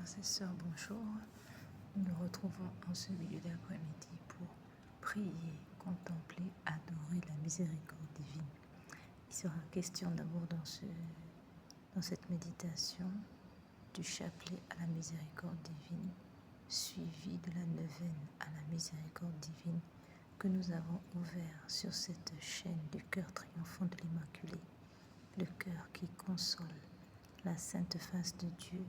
Frères et sœurs, bonjour. Nous nous retrouvons en ce milieu d'après-midi pour prier, contempler, adorer la miséricorde divine. Il sera question d'abord dans cette méditation du chapelet à la miséricorde divine, suivi de la neuvaine à la miséricorde divine que nous avons ouvert sur cette chaîne du cœur triomphant de l'Immaculée, le cœur qui console, la sainte face de Dieu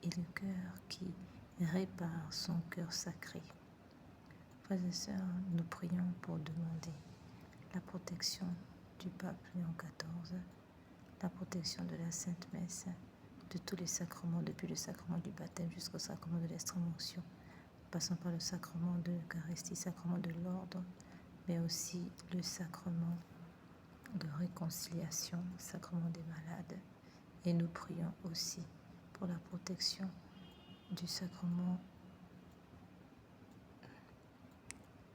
et le cœur qui répare son cœur sacré. Frères et sœurs, nous prions pour demander la protection du pape Léon XIV, la protection de la Sainte Messe, de tous les sacrements, depuis le sacrement du baptême jusqu'au sacrement de l'extrême-onction, passant par le sacrement de l'Eucharistie, sacrement de l'ordre, mais aussi le sacrement de réconciliation, sacrement des malades. Et nous prions aussi pour la protection du sacrement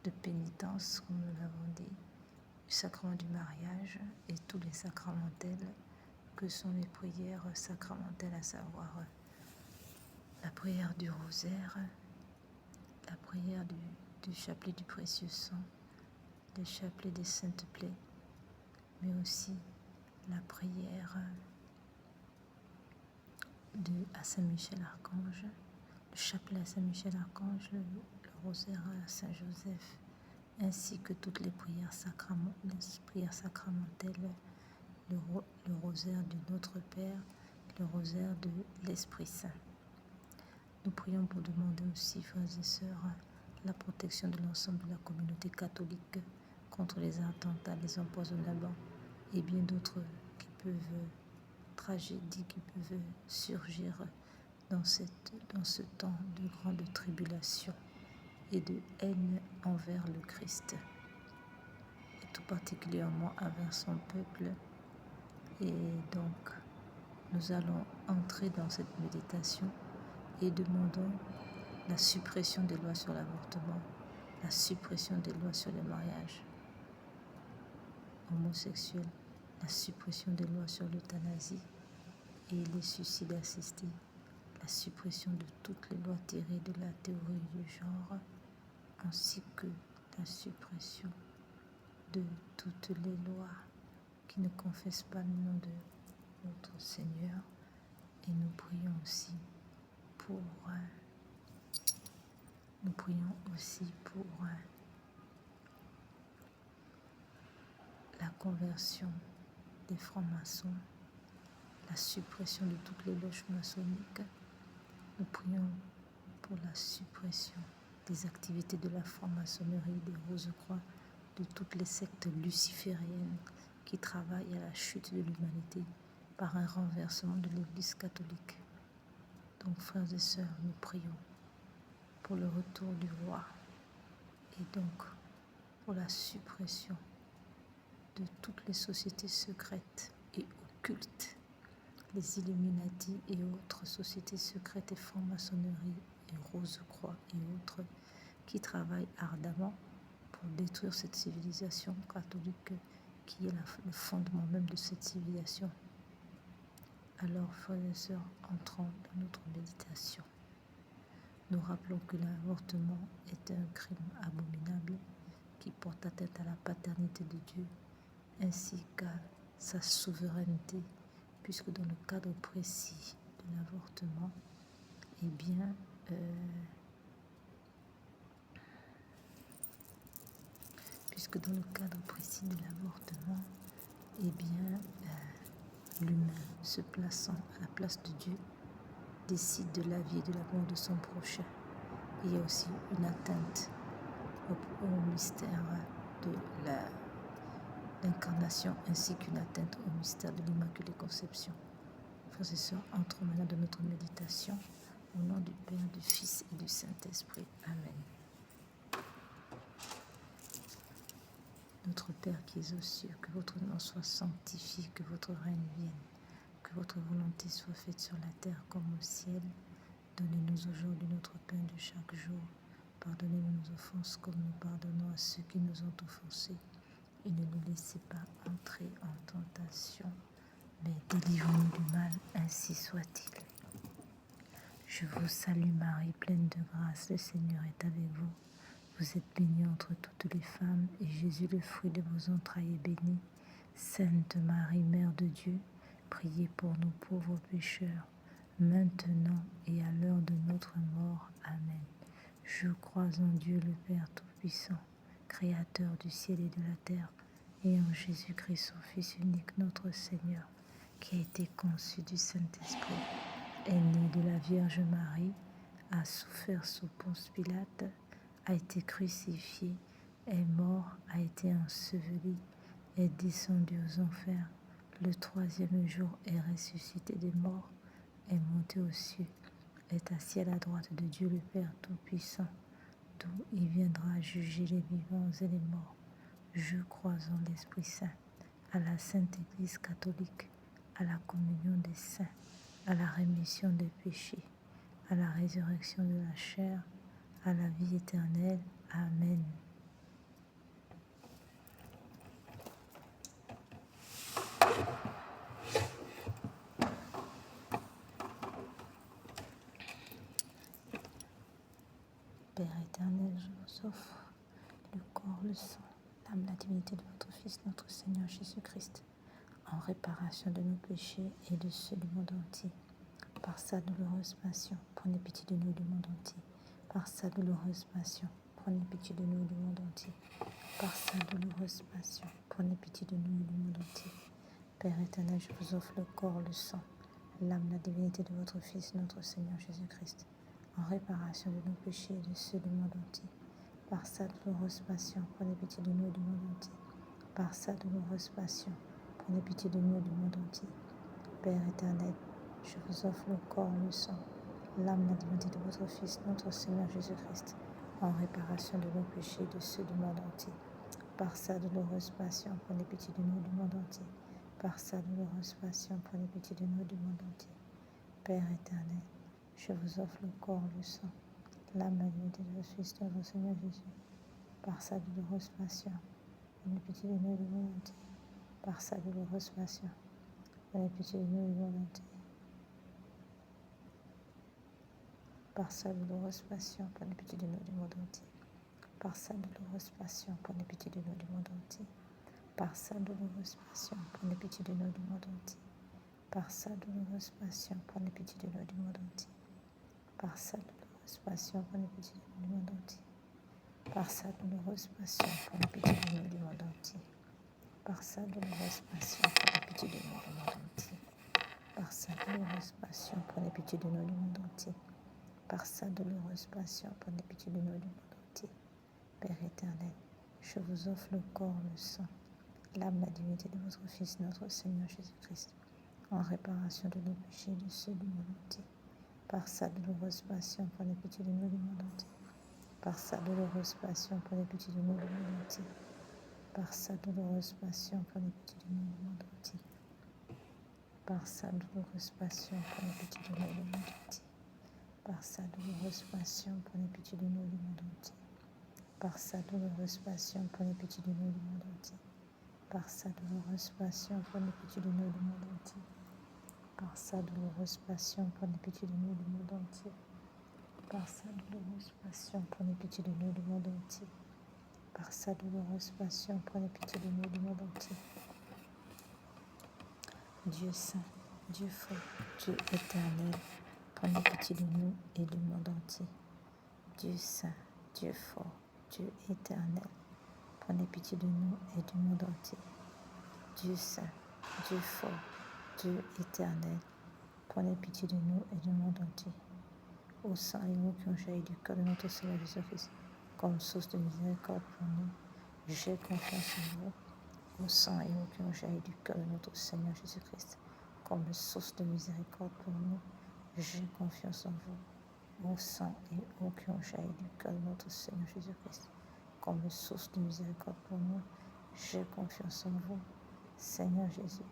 de pénitence, comme nous l'avons dit, du sacrement du mariage et tous les sacramentels que sont les prières sacramentelles, à savoir la prière du rosaire, la prière du chapelet du précieux sang, le chapelet des saintes plaies, mais aussi la prière à Saint-Michel-Archange, le chapelet à Saint-Michel-Archange, le rosaire à Saint-Joseph, ainsi que toutes les prières sacramentelles, le rosaire du Notre Père, le rosaire de l'Esprit Saint. Nous prions pour demander aussi, frères et sœurs, la protection de l'ensemble de la communauté catholique contre les attentats, les empoisonnements et bien d'autres tragédies qui peuvent surgir dans ce temps de grande tribulation et de haine envers le Christ, et tout particulièrement envers son peuple. Et donc, nous allons entrer dans cette méditation et demandons la suppression des lois sur l'avortement, la suppression des lois sur le mariage homosexuel, la suppression des lois sur l'euthanasie et les suicides assistés, la suppression de toutes les lois tirées de la théorie du genre, ainsi que la suppression de toutes les lois qui ne confessent pas le nom de notre Seigneur. Et nous prions aussi pour la conversion des francs-maçons, la suppression de toutes les loges maçonniques. Nous prions pour la suppression des activités de la franc-maçonnerie, des Rose-Croix, de toutes les sectes lucifériennes qui travaillent à la chute de l'humanité par un renversement de l'Église catholique. Donc, frères et sœurs, nous prions pour le retour du roi et donc pour la suppression de toutes les sociétés secrètes et occultes, les Illuminati et autres sociétés secrètes et franc-maçonnerie et Rose-Croix et autres qui travaillent ardemment pour détruire cette civilisation catholique qui est le fondement même de cette civilisation. Alors, frères et sœurs, entrons dans notre méditation. Nous rappelons que l'avortement est un crime abominable qui porte atteinte à la paternité de Dieu ainsi qu'à sa souveraineté, puisque dans le cadre précis de l'avortement, l'humain se plaçant à la place de Dieu décide de la vie et de la mort de son prochain. Il y a aussi une atteinte au mystère de l'incarnation ainsi qu'une atteinte au mystère de l'Immaculée Conception. Frères et sœurs, entrons maintenant dans notre méditation au nom du Père, du Fils et du Saint-Esprit. Amen. Notre Père qui es aux cieux, que votre nom soit sanctifié, que votre règne vienne, que votre volonté soit faite sur la terre comme au ciel. Donnez-nous aujourd'hui notre pain de chaque jour. Pardonnez-nous nos offenses comme nous pardonnons à ceux qui nous ont offensés. Et ne nous laissez pas entrer en tentation, mais délivrez-nous du mal, ainsi soit-il. Je vous salue Marie, pleine de grâce, le Seigneur est avec vous. Vous êtes bénie entre toutes les femmes, et Jésus, le fruit de vos entrailles, est béni. Sainte Marie, Mère de Dieu, priez pour nous pauvres pécheurs, maintenant et à l'heure de notre mort. Amen. Je crois en Dieu le Père Tout-Puissant, Créateur du ciel et de la terre, et en Jésus-Christ, son Fils unique, notre Seigneur, qui a été conçu du Saint-Esprit, est né de la Vierge Marie, a souffert sous Ponce Pilate, a été crucifié, est mort, a été enseveli, est descendu aux enfers, le troisième jour est ressuscité des morts, est monté aux cieux, est assis à la droite de Dieu le Père Tout-Puissant, d'où il viendra juger les vivants et les morts. Je crois en l'Esprit Saint, à la Sainte Église catholique, à la communion des saints, à la rémission des péchés, à la résurrection de la chair, à la vie éternelle. Amen. Père éternel, je vous offre le corps, le sang, l'âme, la divinité de votre Fils, notre Seigneur Jésus-Christ, en réparation de nos péchés et de ceux du monde entier. Par sa douloureuse passion, prenez pitié de nous et du monde entier. Par sa douloureuse passion, prenez pitié de nous et du monde entier. Par sa douloureuse passion, prenez pitié de nous et du monde entier. Père éternel, je vous offre le corps, le sang, l'âme, la divinité de votre Fils, notre Seigneur Jésus-Christ, en réparation de nos péchés et de ceux du monde entier. Par sa douloureuse passion, prenez pitié de nous et du monde entier. Par sa douloureuse passion, prenez pitié de nous et du monde entier. Père éternel, je vous offre le corps, le sang, l'âme, la divinité de votre Fils, notre Seigneur Jésus-Christ, en réparation de nos péchés et de ceux du monde entier. Par sa douloureuse passion, prenez pitié de nous et du monde entier. Par sa douloureuse passion, prenez pitié de nous et du monde entier. Père éternel, je vous offre le corps, le sang, l'âme, la divinité de votre Fils, notre Seigneur Jésus. Par sa douloureuse passion, prenez pitié de nous et du monde entier. Par sa douloureuse passion, prenez pitié de nous et du monde entier. Par sa douloureuse passion, prenez pitié de nous et du monde entier. Par sa douloureuse passion, prenez pitié de nous et du monde entier. Par sa douloureuse passion, prenez pitié de nous et du monde entier. Par sa douloureuse passion, prenez pitié de nous et du monde entier. Par sa douloureuse passion, prenez pitié de nous et du monde entier. Par sa douloureuse passion, prenez pitié de nous et du monde entier. Par sa douloureuse passion, prenez pitié de nous et du monde entier. Par sa douloureuse passion, prenez pitié de nous et du monde entier. Par sa douloureuse passion, prenez pitié de nous et du monde entier. Père éternel, je vous offre le corps, le sang, l'âme, la divinité de votre Fils, notre Seigneur Jésus-Christ, en réparation de nos péchés et de ceux du monde entier. Par sa douloureuse passion, prenez pitié de nous et du monde entier. Par sa douloureuse passion, prenez pitié de nous et du monde entier. Par sa douloureuse passion, prenez pitié de nous et du monde entier. Par sa douloureuse passion, prenez pitié de nous et du monde entier. Par sa douloureuse passion, prenez pitié de nous et du monde entier. Par sa douloureuse passion, prenez pitié de nous et du monde entier. Par sa douloureuse passion, prenez pitié de nous et du monde entier. Par sa douloureuse passion, prenez pitié de nous et du monde entier. Par sa douloureuse passion, prenez pitié de nous et du monde entier. Par sa douloureuse passion, prenez pitié de nous et du monde entier. Dieu saint, Dieu fort, Dieu éternel, prenez pitié de nous et du monde entier. Dieu saint, Dieu fort, Dieu éternel, prenez pitié de nous et du monde entier. Dieu saint, Dieu fort, Dieu éternel, prenez pitié de nous et du monde entier. Ô sang et eau qui ont jailli du cœur de notre Seigneur Jésus-Christ, comme source de miséricorde pour nous, j'ai confiance en vous. Ô sang et eau qui ont jailli du cœur de notre Seigneur Jésus-Christ, comme source de miséricorde pour nous, j'ai confiance en vous. Ô sang et eau qui ont jailli du cœur de notre Seigneur Jésus-Christ, comme source de miséricorde pour nous, j'ai confiance en vous. Seigneur Jésus,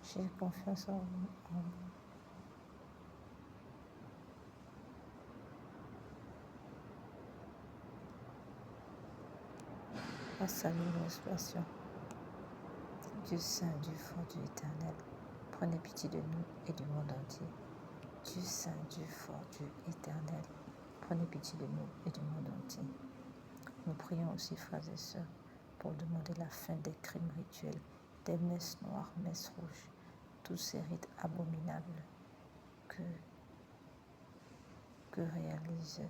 j'ai confiance en vous. Par sa douloureuse passion, Dieu saint, Dieu fort, Dieu éternel, prenez pitié de nous et du monde entier. Dieu saint, Dieu fort, Dieu éternel, prenez pitié de nous et du monde entier. Nous prions aussi, frères et sœurs, pour demander la fin des crimes rituels, des messes noires, messes rouges, tous ces rites abominables que réalisent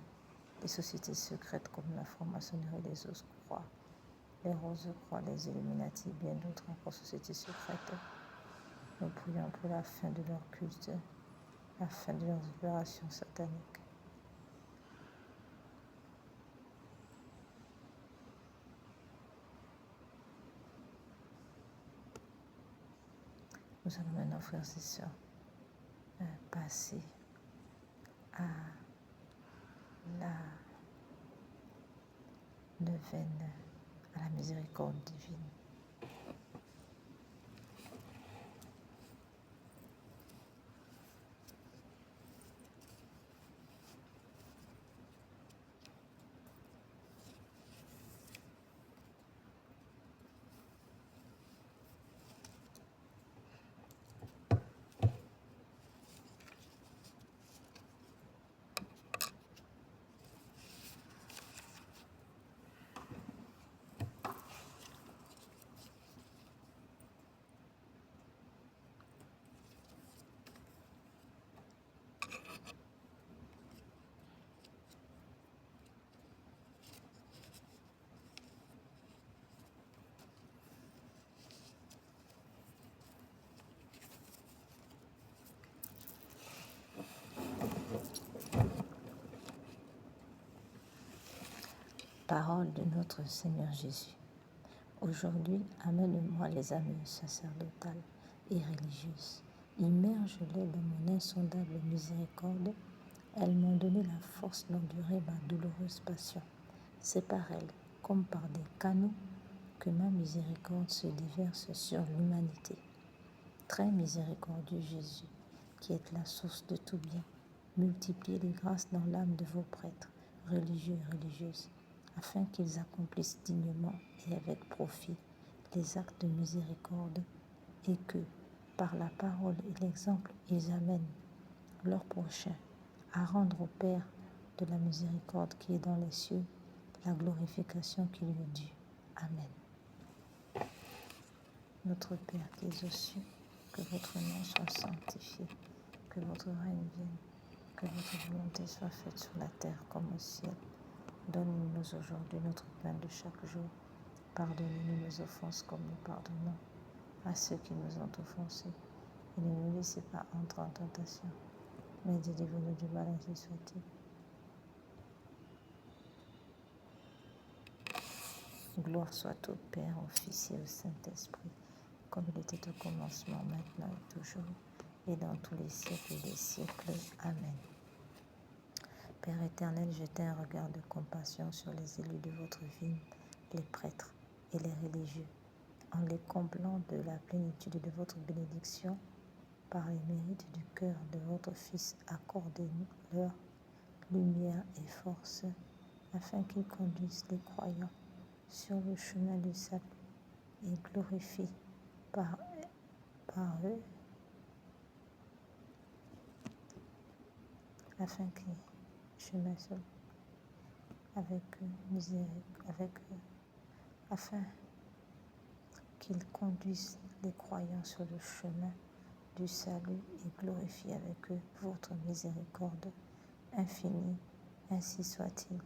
les sociétés secrètes comme la franc-maçonnerie, les Rose-Croix, les Rose-Croix, les Illuminati, bien d'autres encore sociétés secrètes. Nous prions pour la fin de leur culte, la fin de leurs opérations sataniques. Nous allons maintenant, frères et sœurs, passer à la neuvaine à la miséricorde divine. Parole de notre Seigneur Jésus. Aujourd'hui, amène-moi les âmes sacerdotales et religieuses. Immerge-les dans mon insondable miséricorde. Elles m'ont donné la force d'endurer ma douloureuse passion. C'est par elles, comme par des canaux, que ma miséricorde se déverse sur l'humanité. Très miséricordieux Jésus, qui êtes la source de tout bien, multipliez les grâces dans l'âme de vos prêtres, religieux et religieuses, afin qu'ils accomplissent dignement et avec profit les actes de miséricorde et que, par la parole et l'exemple, ils amènent leur prochain à rendre au Père de la miséricorde qui est dans les cieux la glorification qui lui est due. Amen. Notre Père qui es aux cieux, que votre nom soit sanctifié, que votre règne vienne, que votre volonté soit faite sur la terre comme au ciel. Donne-nous aujourd'hui notre pain de chaque jour. Pardonnez-nous nos offenses comme nous pardonnons à ceux qui nous ont offensés. Et ne nous laissez pas entrer en tentation, mais délivrez-nous du mal ainsi soit-il. Gloire soit au Père, au Fils et au Saint-Esprit, comme il était au commencement, maintenant et toujours, et dans tous les siècles des siècles. Amen. Père éternel, jetez un regard de compassion sur les élus de votre vie, les prêtres et les religieux, en les comblant de la plénitude de votre bénédiction, par les mérites du cœur de votre Fils, accordez-leur lumière et force, afin qu'ils conduisent les croyants sur le chemin du salut et glorifient par eux, afin qu'ils afin qu'ils conduisent les croyants sur le chemin du salut et glorifient avec eux votre miséricorde infinie, ainsi soit-il.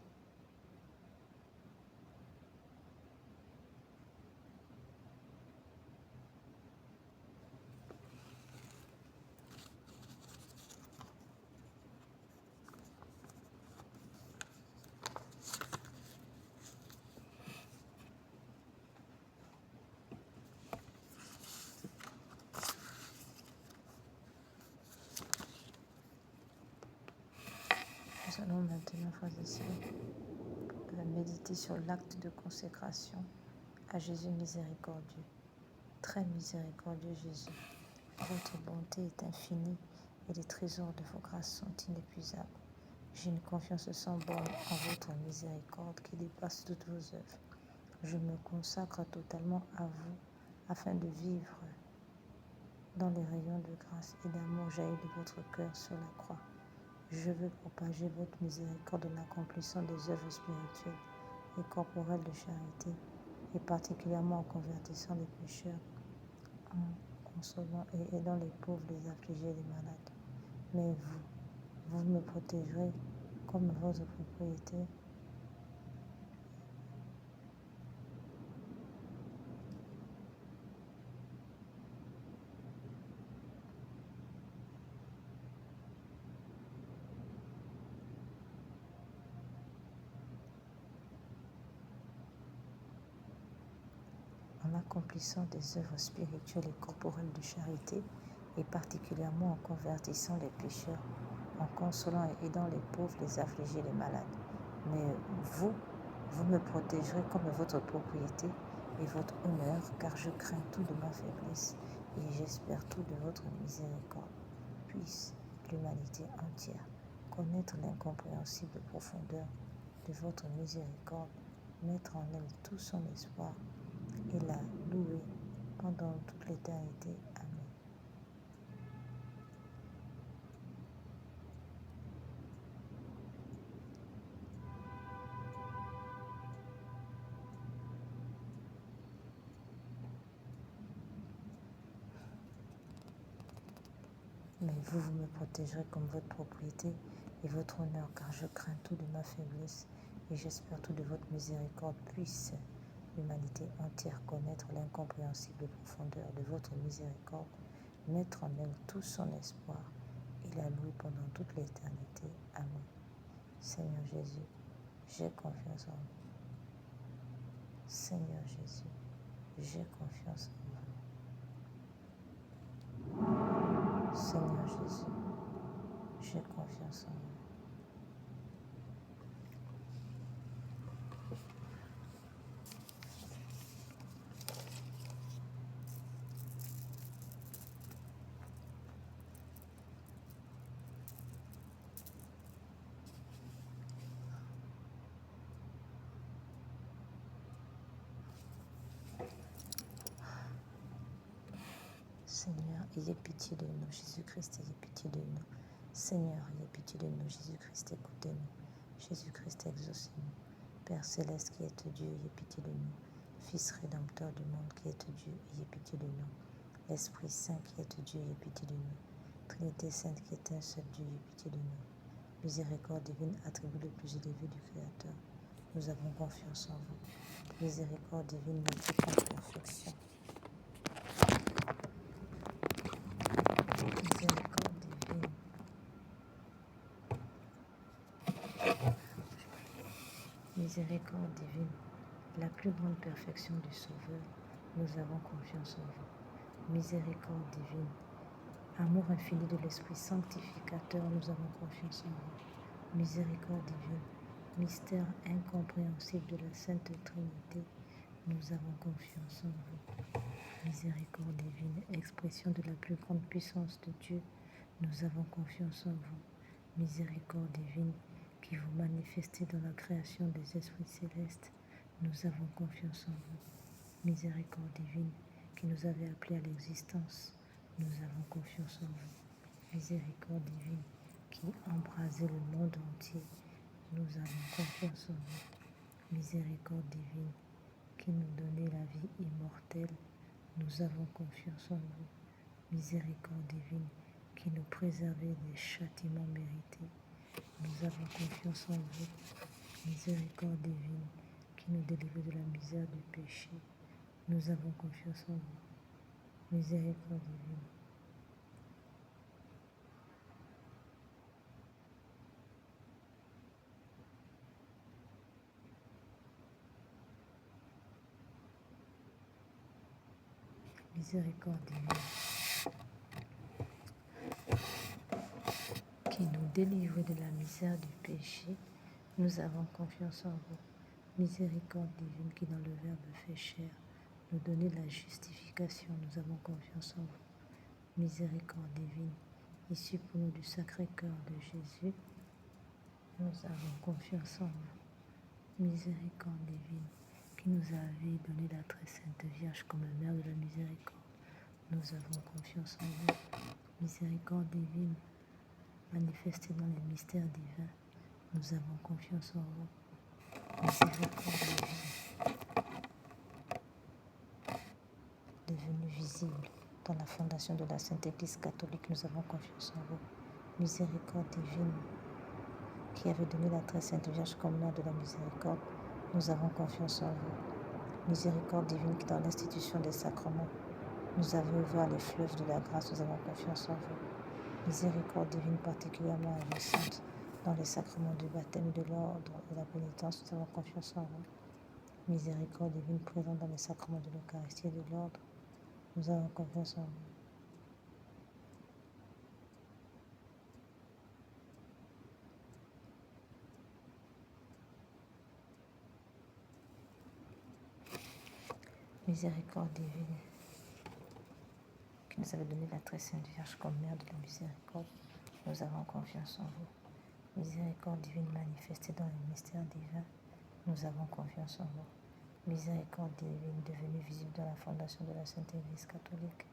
Nous allons maintenant, frères et sœurs, méditer sur l'acte de consécration à Jésus miséricordieux. Très miséricordieux Jésus, votre bonté est infinie et les trésors de vos grâces sont inépuisables. J'ai une confiance sans borne en votre miséricorde qui dépasse toutes vos œuvres. Je me consacre totalement à vous afin de vivre dans les rayons de grâce et d'amour jaillis de votre cœur sur la croix. Je veux propager votre miséricorde en accomplissant des œuvres spirituelles et corporelles de charité, et particulièrement en convertissant les pécheurs, en consolant et aidant les pauvres, les affligés et les malades. Mais vous me protégerez comme votre propriété. En accomplissant des œuvres spirituelles et corporelles de charité, et particulièrement en convertissant les pécheurs, en consolant et aidant les pauvres, les affligés et les malades. Mais vous me protégerez comme votre propriété et votre honneur, car je crains tout de ma faiblesse et j'espère tout de votre miséricorde. Puisse l'humanité entière connaître l'incompréhensible profondeur de votre miséricorde, mettre en elle tout son espoir et la louer pendant toute l'éternité. Amen. Mais vous me protégerez comme votre propriété et votre honneur, car je crains tout de ma faiblesse et j'espère tout de votre miséricorde. Puisse l'humanité entière connaître l'incompréhensible profondeur de votre miséricorde, mettre en elle tout son espoir et la louer pendant toute l'éternité. Amen. Seigneur Jésus, j'ai confiance en vous. Seigneur Jésus, j'ai confiance en vous. Seigneur Jésus, j'ai confiance en vous. Seigneur, ayez pitié de nous. Jésus-Christ, ayez pitié de nous. Seigneur, ayez pitié de nous. Jésus-Christ, écoutez-nous. Jésus-Christ, exaucez-nous. Père céleste qui êtes Dieu, ayez pitié de nous. Fils rédempteur du monde qui êtes Dieu, ayez pitié de nous. Esprit Saint qui êtes Dieu, ayez pitié de nous. Trinité Sainte qui est un seul Dieu, ayez pitié de nous. Miséricorde divine, attribut le plus élevé du Créateur. Nous avons confiance en vous. Miséricorde divine, notre perfection. Miséricorde divine. Miséricorde divine, la plus grande perfection du Sauveur, nous avons confiance en vous. Miséricorde divine, amour infini de l'Esprit sanctificateur, nous avons confiance en vous. Miséricorde divine, mystère incompréhensible de la Sainte Trinité, nous avons confiance en vous. Miséricorde divine, expression de la plus grande puissance de Dieu, nous avons confiance en vous. Miséricorde divine, qui vous manifestez dans la création des esprits célestes, nous avons confiance en vous. Miséricorde divine, qui nous avez appelés à l'existence, nous avons confiance en vous. Miséricorde divine, qui embrasez le monde entier, nous avons confiance en vous. Miséricorde divine, qui nous donnez la vie immortelle, nous avons confiance en vous. Miséricorde divine, qui nous préservez des châtiments mérités, nous avons confiance en vous. Miséricorde divine, qui nous délivre de la misère du péché, nous avons confiance en vous. Miséricorde divine. Miséricorde divine, qui nous délivre de la misère du péché, nous avons confiance en vous. Miséricorde divine, qui dans le Verbe fait chair, nous donnez la justification, nous avons confiance en vous. Miséricorde divine, issue pour nous du Sacré-Cœur de Jésus, nous avons confiance en vous. Miséricorde divine, qui nous avez donné la très sainte Vierge comme mère de la miséricorde, nous avons confiance en vous. Miséricorde divine, manifestée dans les mystères divins, nous avons confiance en vous. Miséricorde divine, devenue visible dans la fondation de la Sainte Église catholique, nous avons confiance en vous. Miséricorde divine, qui avait donné la très sainte Vierge comme mère de la miséricorde, nous avons confiance en vous. Miséricorde divine, qui dans l'institution des sacrements, nous avez ouvert les fleuves de la grâce, nous avons confiance en vous. Miséricorde divine, particulièrement agissante dans les sacrements du baptême et de l'ordre et de la pénitence, nous avons confiance en vous. Miséricorde divine, présente dans les sacrements de l'Eucharistie et de l'ordre, nous avons confiance en vous. Miséricorde divine, qui nous avait donné la très sainte Vierge comme mère de la miséricorde, nous avons confiance en vous. Miséricorde divine manifestée dans les mystères divins, nous avons confiance en vous. Miséricorde divine devenue visible dans la fondation de la Sainte Église catholique,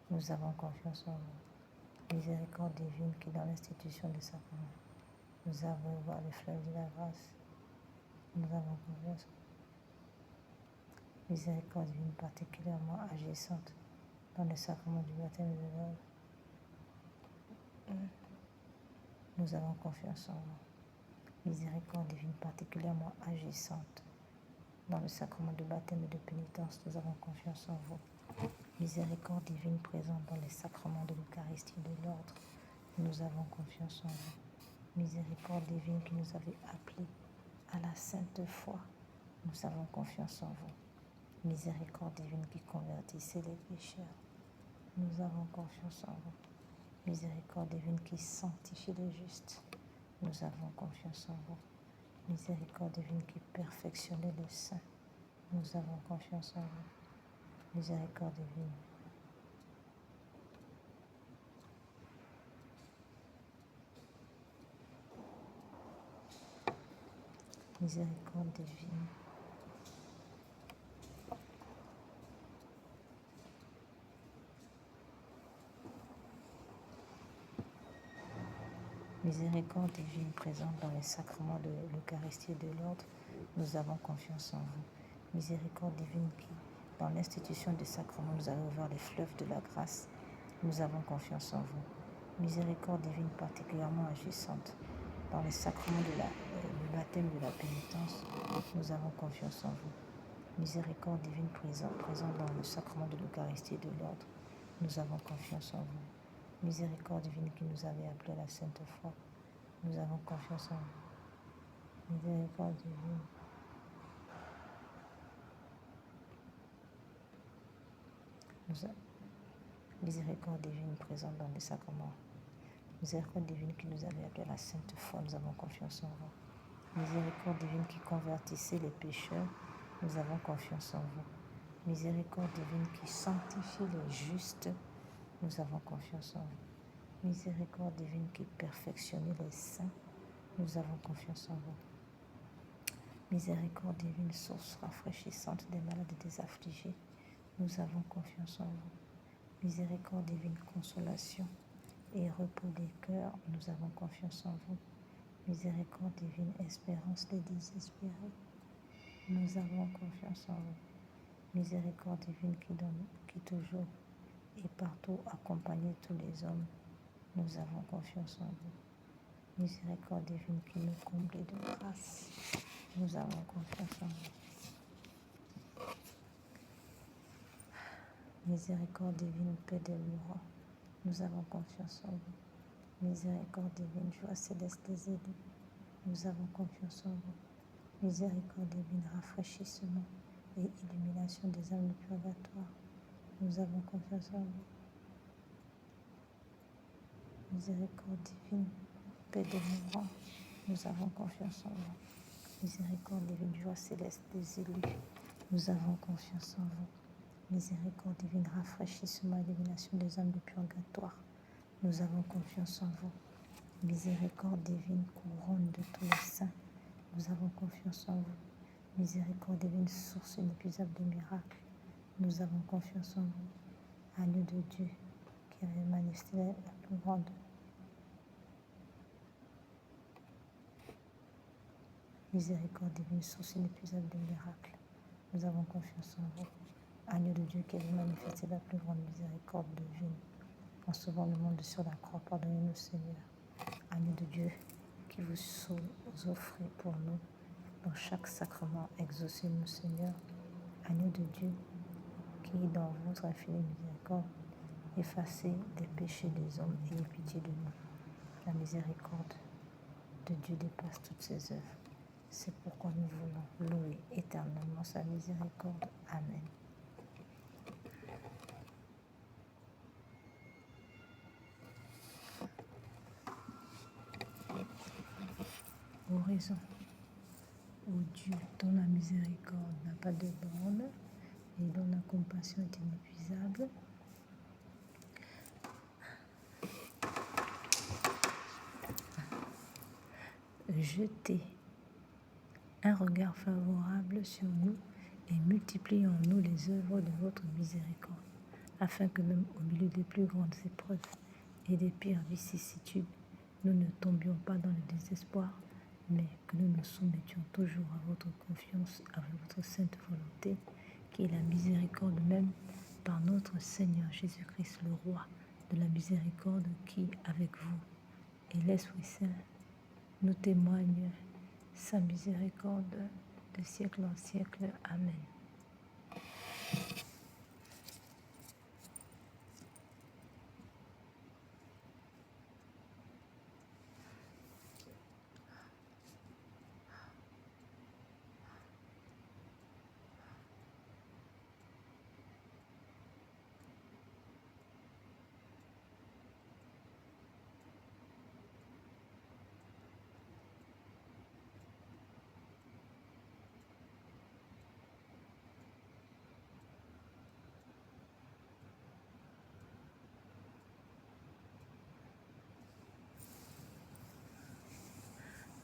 nous avons confiance en vous. Miséricorde divine qui dans l'institution des sacrements, nous avons ouvert les fleuves de la grâce, nous avons confiance en vous. Miséricorde divine particulièrement agissante dans le sacrement du baptême et de l'ordre, nous avons confiance en vous. Miséricorde divine particulièrement agissante dans le sacrement du baptême et de pénitence, nous avons confiance en vous. Miséricorde divine présente dans les sacrements de l'Eucharistie et de l'ordre, nous avons confiance en vous. Miséricorde divine qui nous avez appelés à la sainte foi, nous avons confiance en vous. Miséricorde divine qui convertissait les pécheurs, nous avons confiance en vous. Miséricorde divine qui sanctifie les justes, nous avons confiance en vous. Miséricorde divine qui perfectionnait les saints, nous avons confiance en vous. Miséricorde divine, miséricorde divine, miséricorde divine présente dans les sacrements de l'Eucharistie et de l'ordre, nous avons confiance en vous. Miséricorde divine qui, dans l'institution des sacrements, nous avez ouvert les fleuves de la grâce, nous avons confiance en vous. Miséricorde divine particulièrement agissante dans les sacrements du baptême et de la pénitence, nous avons confiance en vous. Miséricorde divine présente dans le sacrement de l'Eucharistie et de l'ordre, nous avons confiance en vous. Miséricorde divine qui nous avait appelés à la sainte foi, nous avons confiance en vous. Miséricorde divine, miséricorde divine présente dans les sacrements. Miséricorde divine qui nous avait appelés à la sainte foi, nous avons confiance en vous. Miséricorde divine qui convertissait les pécheurs, nous avons confiance en vous. Miséricorde divine qui sanctifie les justes, nous avons confiance en vous. Miséricorde divine qui perfectionnait les saints, nous avons confiance en vous. Miséricorde divine, source rafraîchissante des malades et des affligés, nous avons confiance en vous. Miséricorde divine, consolation et repos des cœurs, nous avons confiance en vous. Miséricorde divine, espérance des désespérés, nous avons confiance en vous. Miséricorde divine qui toujours et partout accompagne tous les hommes, nous avons confiance en vous. Miséricorde divine qui nous comble de grâce, nous avons confiance en vous. Miséricorde divine, paix des mourants, nous avons confiance en vous. Miséricorde divine, joie céleste des élus, nous avons confiance en vous. Miséricorde divine, rafraîchissement et illumination des âmes du purgatoire, nous avons confiance en vous. Miséricorde divine, paix des mourants, nous avons confiance en vous. Miséricorde divine, joie céleste des élus, nous avons confiance en vous. Miséricorde divine, rafraîchissement et illumination des âmes du purgatoire, nous avons confiance en vous. Miséricorde divine, couronne de tous les saints, nous avons confiance en vous. Miséricorde divine, source inépuisable de miracles, nous avons confiance en vous. Agneau de Dieu, qui avait manifesté la plus grande miséricorde divine, source inépuisable de miracles. Nous avons confiance en vous. Agneau de Dieu, qui avait manifesté la plus grande miséricorde divine, en sauvant le monde sur la croix, pardonnez-nous, Seigneur. Agneau de Dieu, qui vous offrez pour nous dans chaque sacrement, exaucez-nous, Seigneur. Agneau de Dieu, qui, dans votre infinie miséricorde, effacez les péchés des hommes et ayez pitié de nous. La miséricorde de Dieu dépasse toutes ses œuvres. C'est pourquoi nous voulons louer éternellement sa miséricorde. Amen. Oraison. Ô Dieu, dont la miséricorde n'a pas de borne et dont la compassion est inépuisable, jetez un regard favorable sur nous et multipliez en nous les œuvres de votre miséricorde, afin que même au milieu des plus grandes épreuves et des pires vicissitudes, nous ne tombions pas dans le désespoir, mais que nous nous soumettions toujours à votre confiance, à votre sainte volonté, qui est la miséricorde même, par notre Seigneur Jésus-Christ, le Roi de la miséricorde, qui, avec vous et l'Esprit Saint, nous témoigne sa miséricorde de siècle en siècle. Amen.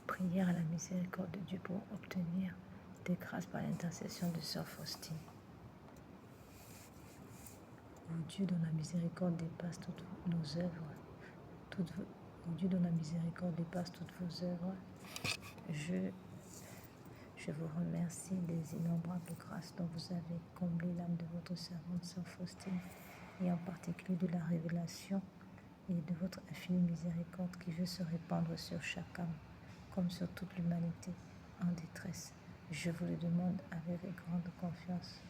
Prière à la miséricorde de Dieu pour obtenir des grâces par l'intercession de Sœur Faustine. Ô Dieu dont la miséricorde dépasse toutes nos œuvres, ô Dieu dont la miséricorde dépasse toutes vos œuvres, je vous remercie des innombrables grâces dont vous avez comblé l'âme de votre servante Sœur Faustine, et en particulier de la révélation et de votre infinie miséricorde qui veut se répandre sur chaque âme, comme sur toute l'humanité en détresse. Je vous le demande avec grande confiance.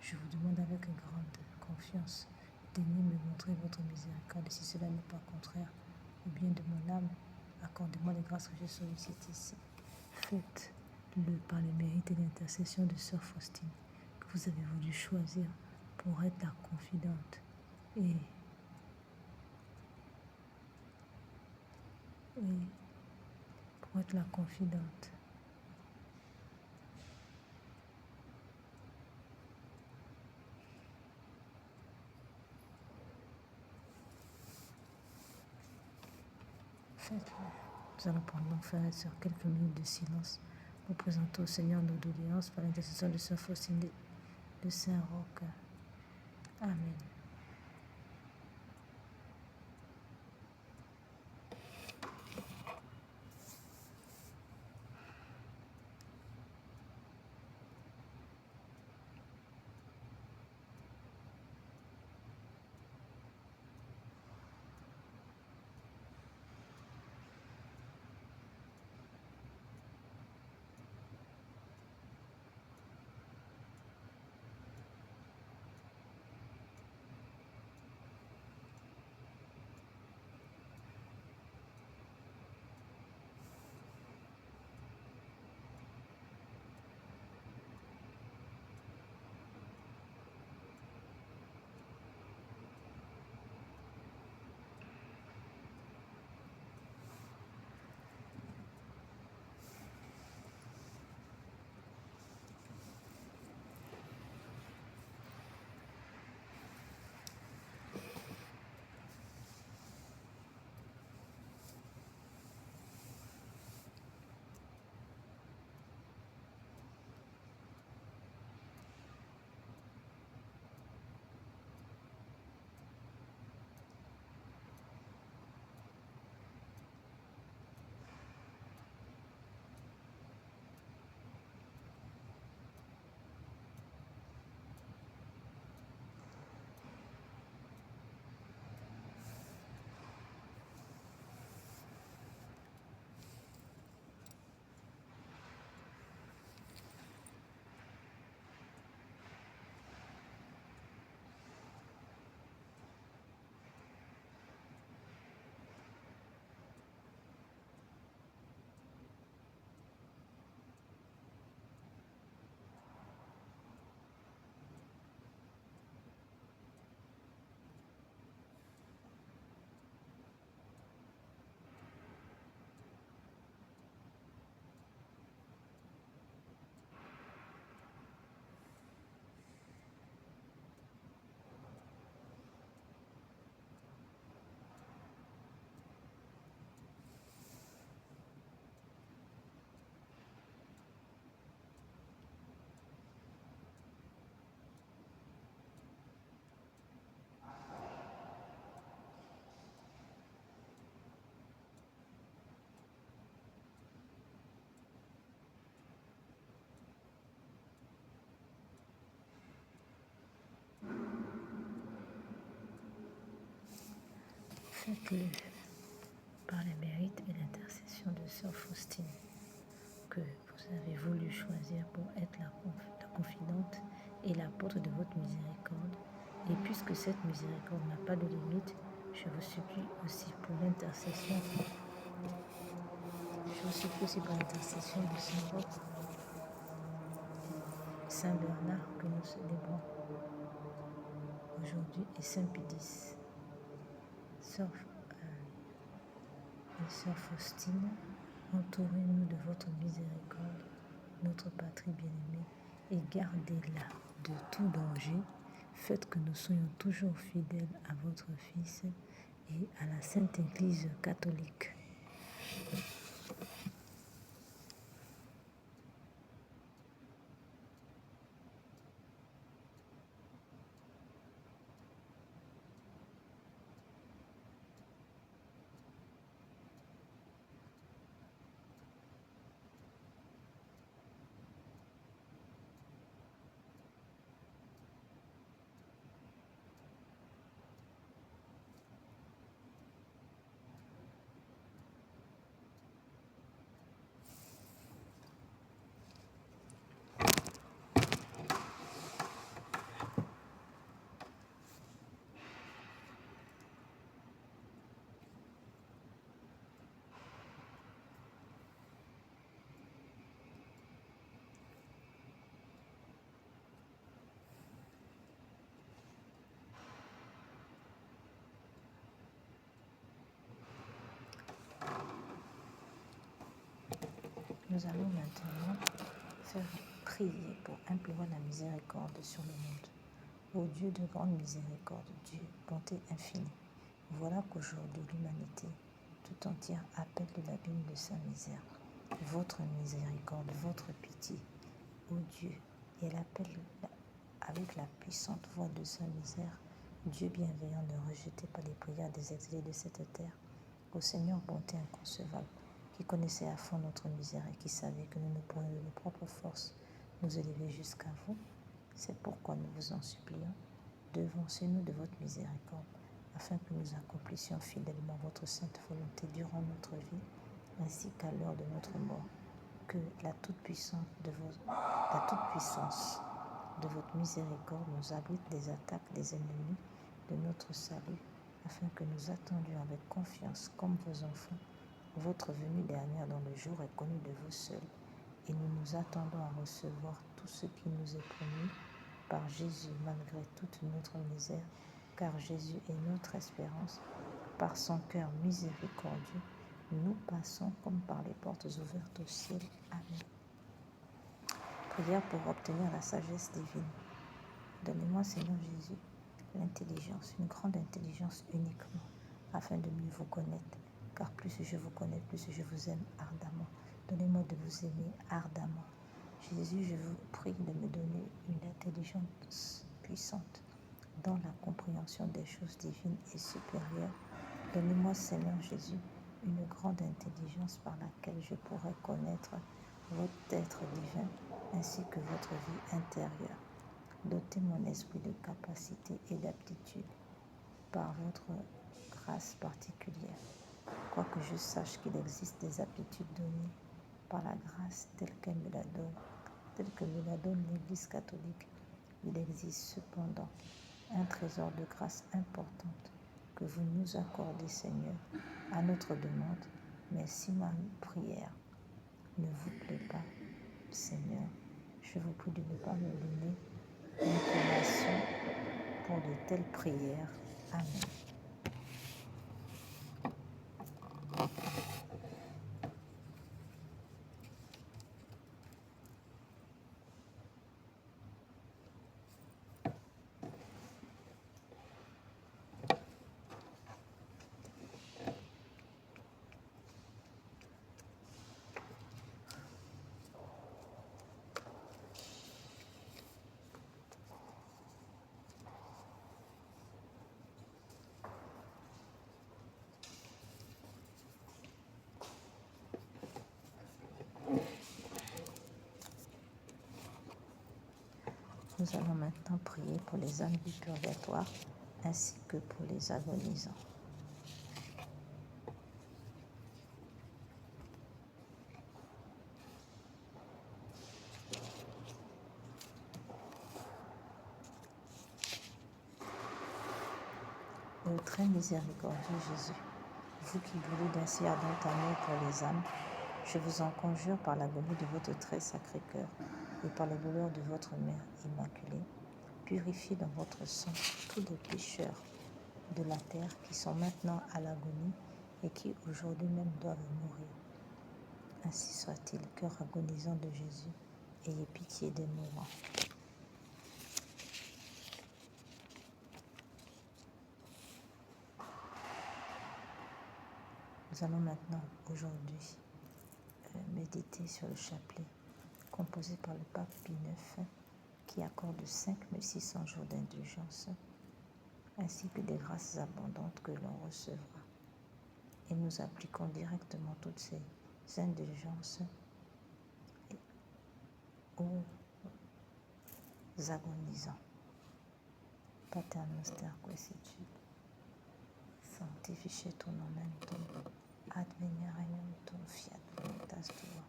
Je vous demande avec grande confiance de me montrer votre miséricorde. Si cela n'est pas contraire au bien de mon âme, accordez-moi les grâces que je sollicite ici. Faites-le par les mérites et l'intercession de Sœur Faustine, que vous avez voulu choisir pour être la confidente et pour être la confidente Faites-le. Nous allons pendant faire sur quelques minutes de silence. Nous présentons au Seigneur nos doléances par l'intercession de Sœur Faustine de Saint-Roch. Amen. Faites-le par les mérites et l'intercession de Sœur Faustine, que vous avez voulu choisir pour être la confidente et l'apôtre de votre miséricorde. Et puisque cette miséricorde n'a pas de limite, je vous supplie aussi pour l'intercession. Je vous supplie aussi pour l'intercession de Saint Roch, Saint Bernard que nous célébrons aujourd'hui et Saint Pédis. Sœur Faustine, entourez-nous de votre miséricorde, notre patrie bien-aimée, et gardez-la de tout danger. Faites que nous soyons toujours fidèles à votre Fils et à la Sainte Église catholique. Nous allons maintenant faire prier pour implorer la miséricorde sur le monde. Ô Dieu de grande miséricorde, Dieu, bonté infinie, voilà qu'aujourd'hui l'humanité tout entière appelle de l'abîme de sa misère votre miséricorde, votre pitié. Ô Dieu, et elle appelle avec la puissante voix de sa misère, Dieu bienveillant, ne rejetez pas les prières des exilés de cette terre. Ô Seigneur, bonté inconcevable, qui connaissait à fond notre misère et qui savait que nous ne pourrions de nos propres forces nous élever jusqu'à vous. C'est pourquoi nous vous en supplions, devancez-nous de votre miséricorde, afin que nous accomplissions fidèlement votre sainte volonté durant notre vie, ainsi qu'à l'heure de notre mort. Que la toute-puissance de votre miséricorde nous abrite des attaques des ennemis de notre salut, afin que nous attendions avec confiance, comme vos enfants, votre venue dernière dont le jour est connu de vous seuls, et nous nous attendons à recevoir tout ce qui nous est promis par Jésus malgré toute notre misère, car Jésus est notre espérance. Par son cœur miséricordieux, nous passons comme par les portes ouvertes au ciel. Amen. Prière pour obtenir la sagesse divine. Donnez-moi, Seigneur Jésus, l'intelligence, une grande intelligence uniquement, afin de mieux vous connaître. Car plus je vous connais, plus je vous aime ardemment. Donnez-moi de vous aimer ardemment. Jésus, je vous prie de me donner une intelligence puissante dans la compréhension des choses divines et supérieures. Donnez-moi, Seigneur Jésus, une grande intelligence par laquelle je pourrai connaître votre être divin ainsi que votre vie intérieure. Dotez mon esprit de capacité et d'aptitude par votre grâce particulière. Quoique je sache qu'il existe des aptitudes données par la grâce telle que me la donne l'Église catholique, il existe cependant un trésor de grâce importante que vous nous accordez, Seigneur, à notre demande. Mais si ma prière ne vous plaît pas, Seigneur, je vous prie de ne pas me donner l'inclination pour de telles prières. Amen. Nous allons maintenant prier pour les âmes du purgatoire ainsi que pour les agonisants. Très miséricordieux Jésus, vous qui brûlez d'un si ardent amour pour les âmes, je vous en conjure par l'agonie de votre très sacré cœur et par les douleurs de votre mère immaculée, purifiez dans votre sang tous les pécheurs de la terre qui sont maintenant à l'agonie et qui aujourd'hui même doivent mourir. Ainsi soit-il, cœur agonisant de Jésus, ayez pitié des mourants. Nous allons maintenant, aujourd'hui, méditer sur le chapelet composé par le pape Pie IX qui accorde 5600 jours d'indulgence ainsi que des grâces abondantes que l'on recevra. Et nous appliquons directement toutes ces indulgences aux agonisants. Pater noster qui situ, sanctificetur nomen tuum, adveniat regnum tuum, fiat voluntas tua,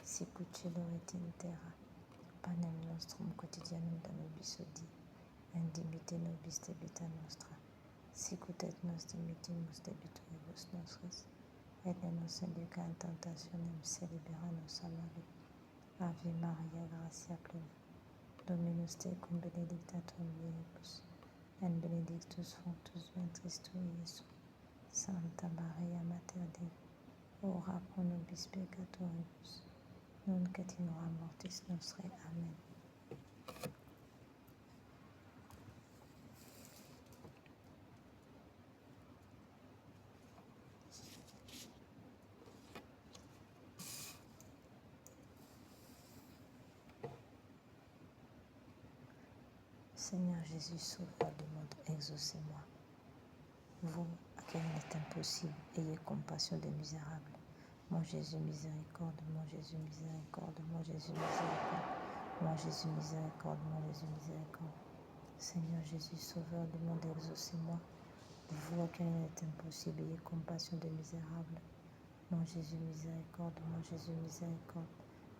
sicut cielo et in terra. Panem nostrum quotidianum da nobis hodie, et dimitte nobis debita nostra, sicut et nos dimittimus debitoribus nostris, et ne nos induca in tentationem, sed libera nos a malo. Ave Maria, gratia plena, Dominus tecum, benedicta tu in mulieribus, et benedictus fructus ventris tui, Iesus. Santa Maria, Mater Dei, ora pro nobis peccatoribus, nunc et in hora mortis nostrae. Amen. Seigneur Jésus, sauveur du monde, exaucez-moi. Vous, à qui il est impossible, ayez compassion des misérables. Mon Jésus, miséricorde, mon Jésus, miséricorde, mon Jésus, miséricorde, mon Jésus, miséricorde, mon Jésus, miséricorde. Seigneur Jésus, sauveur du monde, exaucez-moi. Vous, à qui il est impossible, ayez compassion des misérables. Mon Jésus, miséricorde, mon Jésus, miséricorde,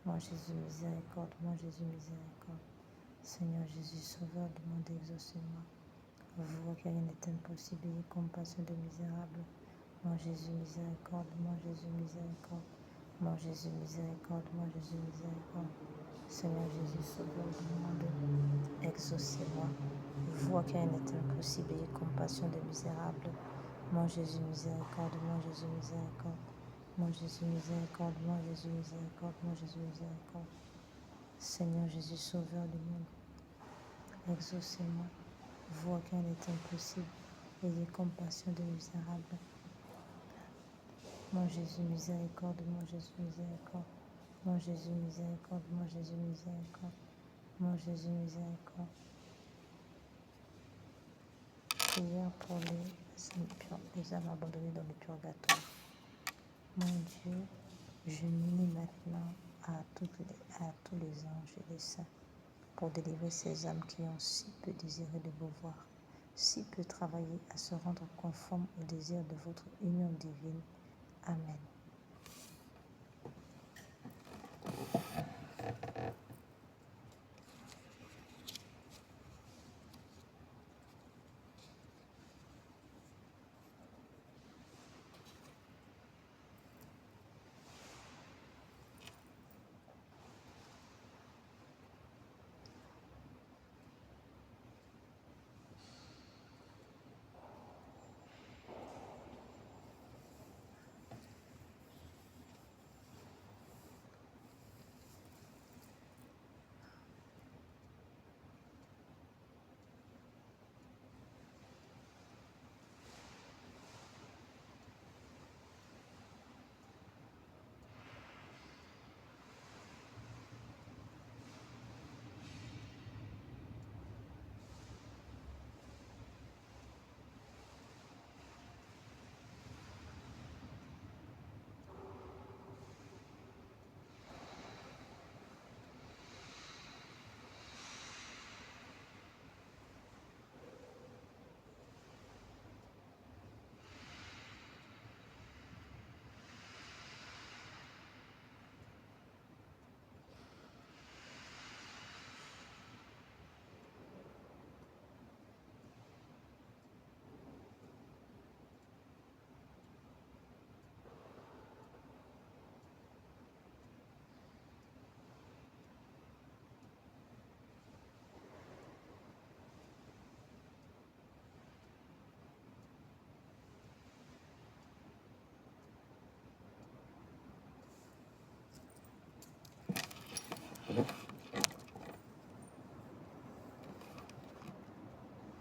mon Jésus, miséricorde, mon Jésus, miséricorde. Seigneur Jésus, sauveur du monde, exaucez-moi. Vous, car il est impossible, ayez compassion des misérables. Mon Jésus, miséricorde, mon Jésus, miséricorde, mon Jésus, miséricorde, mon Jésus, miséricorde. Seigneur Jésus, sauveur du monde, exaucez-moi. Vous, car il est impossible, ayez compassion des misérables. Mon Jésus, miséricorde, mon Jésus, miséricorde, mon Jésus, miséricorde, mon Jésus, miséricorde, mon Jésus, miséricorde. Seigneur Jésus, sauveur du monde, exaucez-moi. Vous, à qui il est impossible, ayez compassion des misérables. Mon Jésus, miséricorde, mon Jésus, miséricorde, mon Jésus, miséricorde, mon Jésus, miséricorde, mon Jésus, miséricorde. Prière pour les âmes abandonnées dans le purgatoire. Mon Dieu, je m'unis maintenant à tous les anges et les saints pour délivrer ces âmes qui ont si peu désiré de vous voir, si peu travaillé à se rendre conforme au désir de votre union divine. Amen.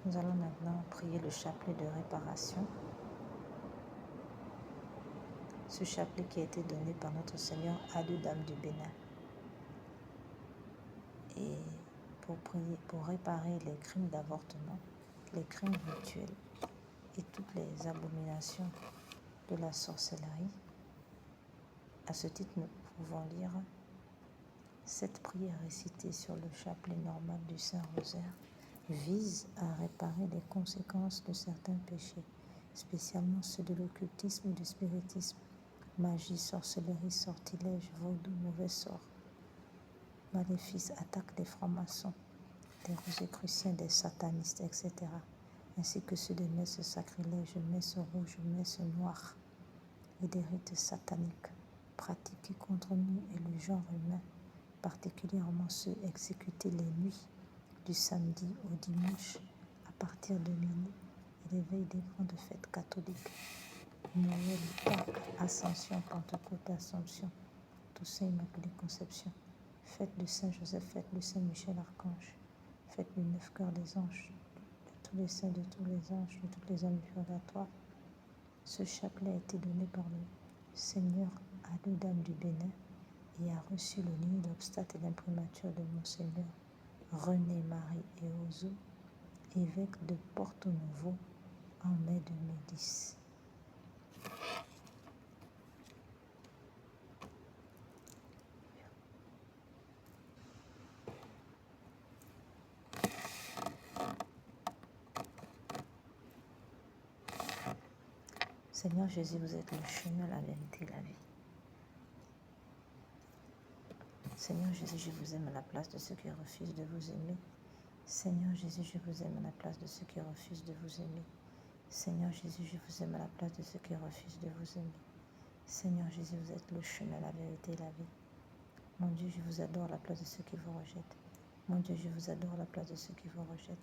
Nous allons maintenant prier le chapelet de réparation. Ce chapelet qui a été donné par notre Seigneur à deux dames du Bénin. Et pour réparer les crimes d'avortement, les crimes rituels et toutes les abominations de la sorcellerie. À ce titre, nous pouvons lire cette prière récitée sur le chapelet normal du Saint-Rosaire vise à réparer les conséquences de certains péchés, spécialement ceux de l'occultisme et du spiritisme, magie, sorcellerie, sortilège, vaudou, mauvais sort, maléfices, attaques des francs-maçons, des rosicruciens, des satanistes, etc., ainsi que ceux des messes sacrilèges, messes rouges, messes noires et des rites sataniques pratiqués contre nous et le genre humain, particulièrement ceux exécutés les nuits du samedi au dimanche à partir de minuit et les veilles des grandes fêtes catholiques, Noël, Pâques, Ascension, Pentecôte, Assomption, Toussaint, Immaculée Conception, fête de Saint-Joseph, fête de Saint-Michel Archange, fête du 9 cœurs des anges, de tous les saints, de tous les anges, de toutes les âmes du purgatoire. Ce chapelet a été donné par le Seigneur à deux dames du Bénin et a reçu le nid d'obstate et l'imprimature de Monseigneur René Marie Eozo, évêque de Porto Novo, en mai 2010. Seigneur Jésus, vous êtes le chemin, la vérité et la vie. Seigneur Jésus, je vous aime à la place de ceux qui refusent de vous aimer. Seigneur Jésus, je vous aime à la place de ceux qui refusent de vous aimer. Seigneur Jésus, je vous aime à la place de ceux qui refusent de vous aimer. Seigneur Jésus, vous êtes le chemin, la vérité et la vie. Mon Dieu, je vous adore à la place de ceux qui vous rejettent. Mon Dieu, je vous adore à la place de ceux qui vous rejettent.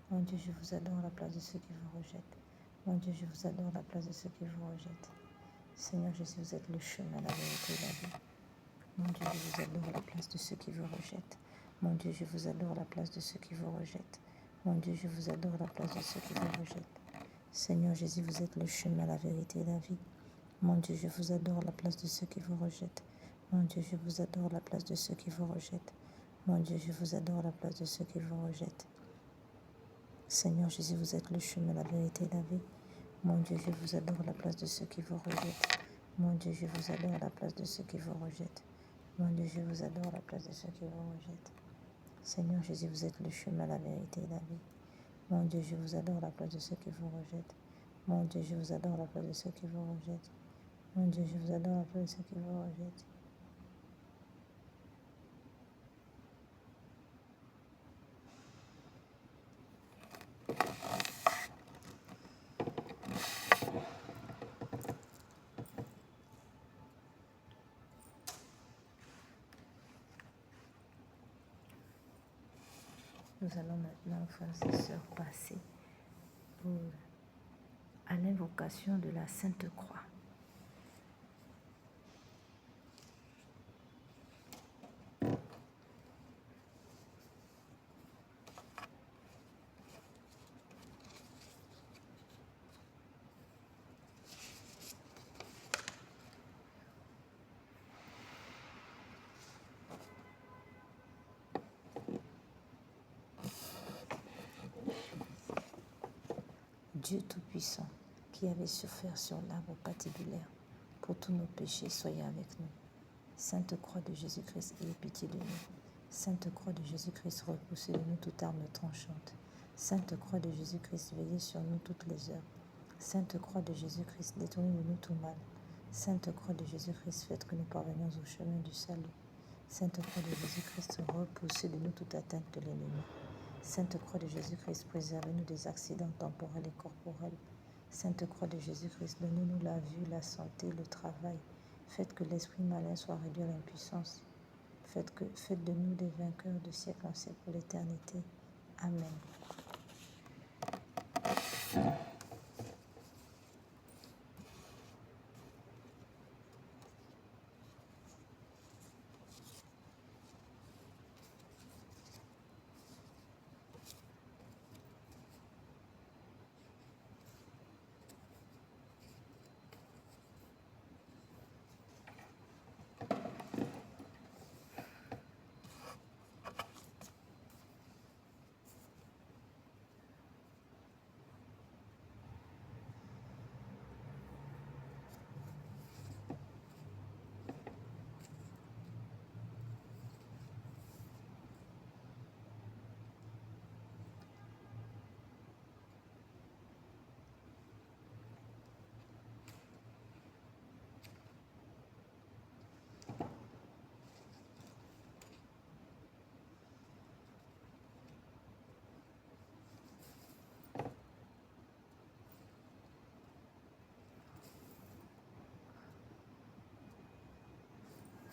Mon Dieu, je vous adore à la place de ceux qui vous rejettent. Mon Dieu, je vous adore à la place de ceux qui vous rejettent. Seigneur Jésus, vous êtes le chemin, la vérité et la vie. Mon Dieu, je vous adore à la place de ceux qui vous rejettent. Mon Dieu, je vous adore à la place de ceux qui vous rejettent. Mon Dieu, je vous adore à la place de ceux qui vous rejettent. Seigneur Jésus, vous êtes le chemin, la vérité et la vie. Mon Dieu, je vous adore à la place de ceux qui vous rejettent. Mon Dieu, je vous adore à la place de ceux qui vous rejettent. Mon Dieu, je vous adore à la place de ceux qui vous rejettent. Seigneur Jésus, vous êtes le chemin, la vérité et la vie. Mon Dieu, je vous adore à la place de ceux qui vous rejettent. Mon Dieu, je vous adore à la place de ceux qui vous rejettent. Mon Dieu, je vous adore à la place de ceux qui vous rejettent. Seigneur Jésus, vous êtes le chemin, la vérité et la vie. Mon Dieu, je vous adore à la place de ceux qui vous rejettent. Mon Dieu, je vous adore à la place de ceux qui vous rejettent. Mon Dieu, je vous adore à la place de ceux qui vous rejettent. Nous allons maintenant, frères et sœurs, passer à l'invocation de la Sainte Croix. Dieu Tout-Puissant, qui avait souffert sur l'arbre patibulaire pour tous nos péchés, soyez avec nous. Sainte Croix de Jésus-Christ, ayez pitié de nous. Sainte Croix de Jésus-Christ, repoussez de nous toute arme tranchante. Sainte Croix de Jésus-Christ, veillez sur nous toutes les heures. Sainte Croix de Jésus-Christ, détournez de nous tout mal. Sainte Croix de Jésus-Christ, faites que nous parvenions au chemin du salut. Sainte Croix de Jésus-Christ, repoussez de nous toute atteinte de l'ennemi. Sainte Croix de Jésus-Christ, préservez-nous des accidents temporels et corporels. Sainte Croix de Jésus-Christ, donnez-nous la vue, la santé, le travail. Faites que l'esprit malin soit réduit à l'impuissance. Faites de nous des vainqueurs de siècle en siècle pour l'éternité. Amen.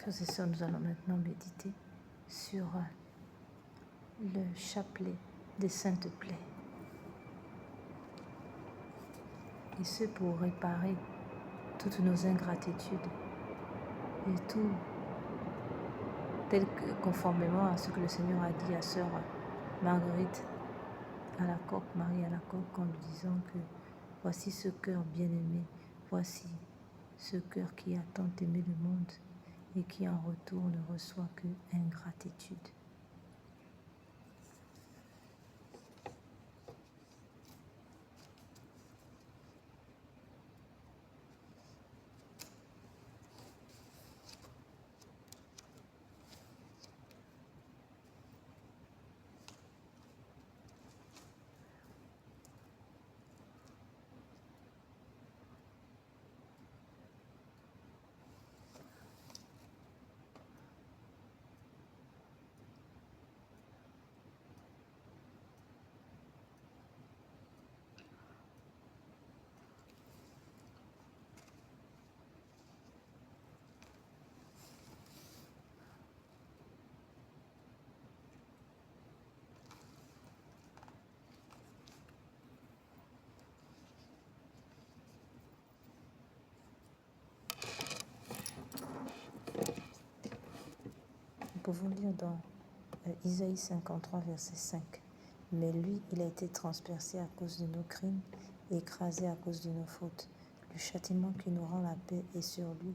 Frères et sœurs, nous allons maintenant méditer sur le chapelet des saintes plaies. Et ce pour réparer toutes nos ingratitudes et tout tel que conformément à ce que le Seigneur a dit à sœur Marguerite à la coque, Marie à la coque, en lui disant que voici ce cœur bien-aimé, voici ce cœur qui a tant aimé le monde et qui en retour ne reçoit que ingratitude. Nous pouvons lire dans Isaïe 53, verset 5. Mais lui, il a été transpercé à cause de nos crimes et écrasé à cause de nos fautes. Le châtiment qui nous rend la paix est sur lui,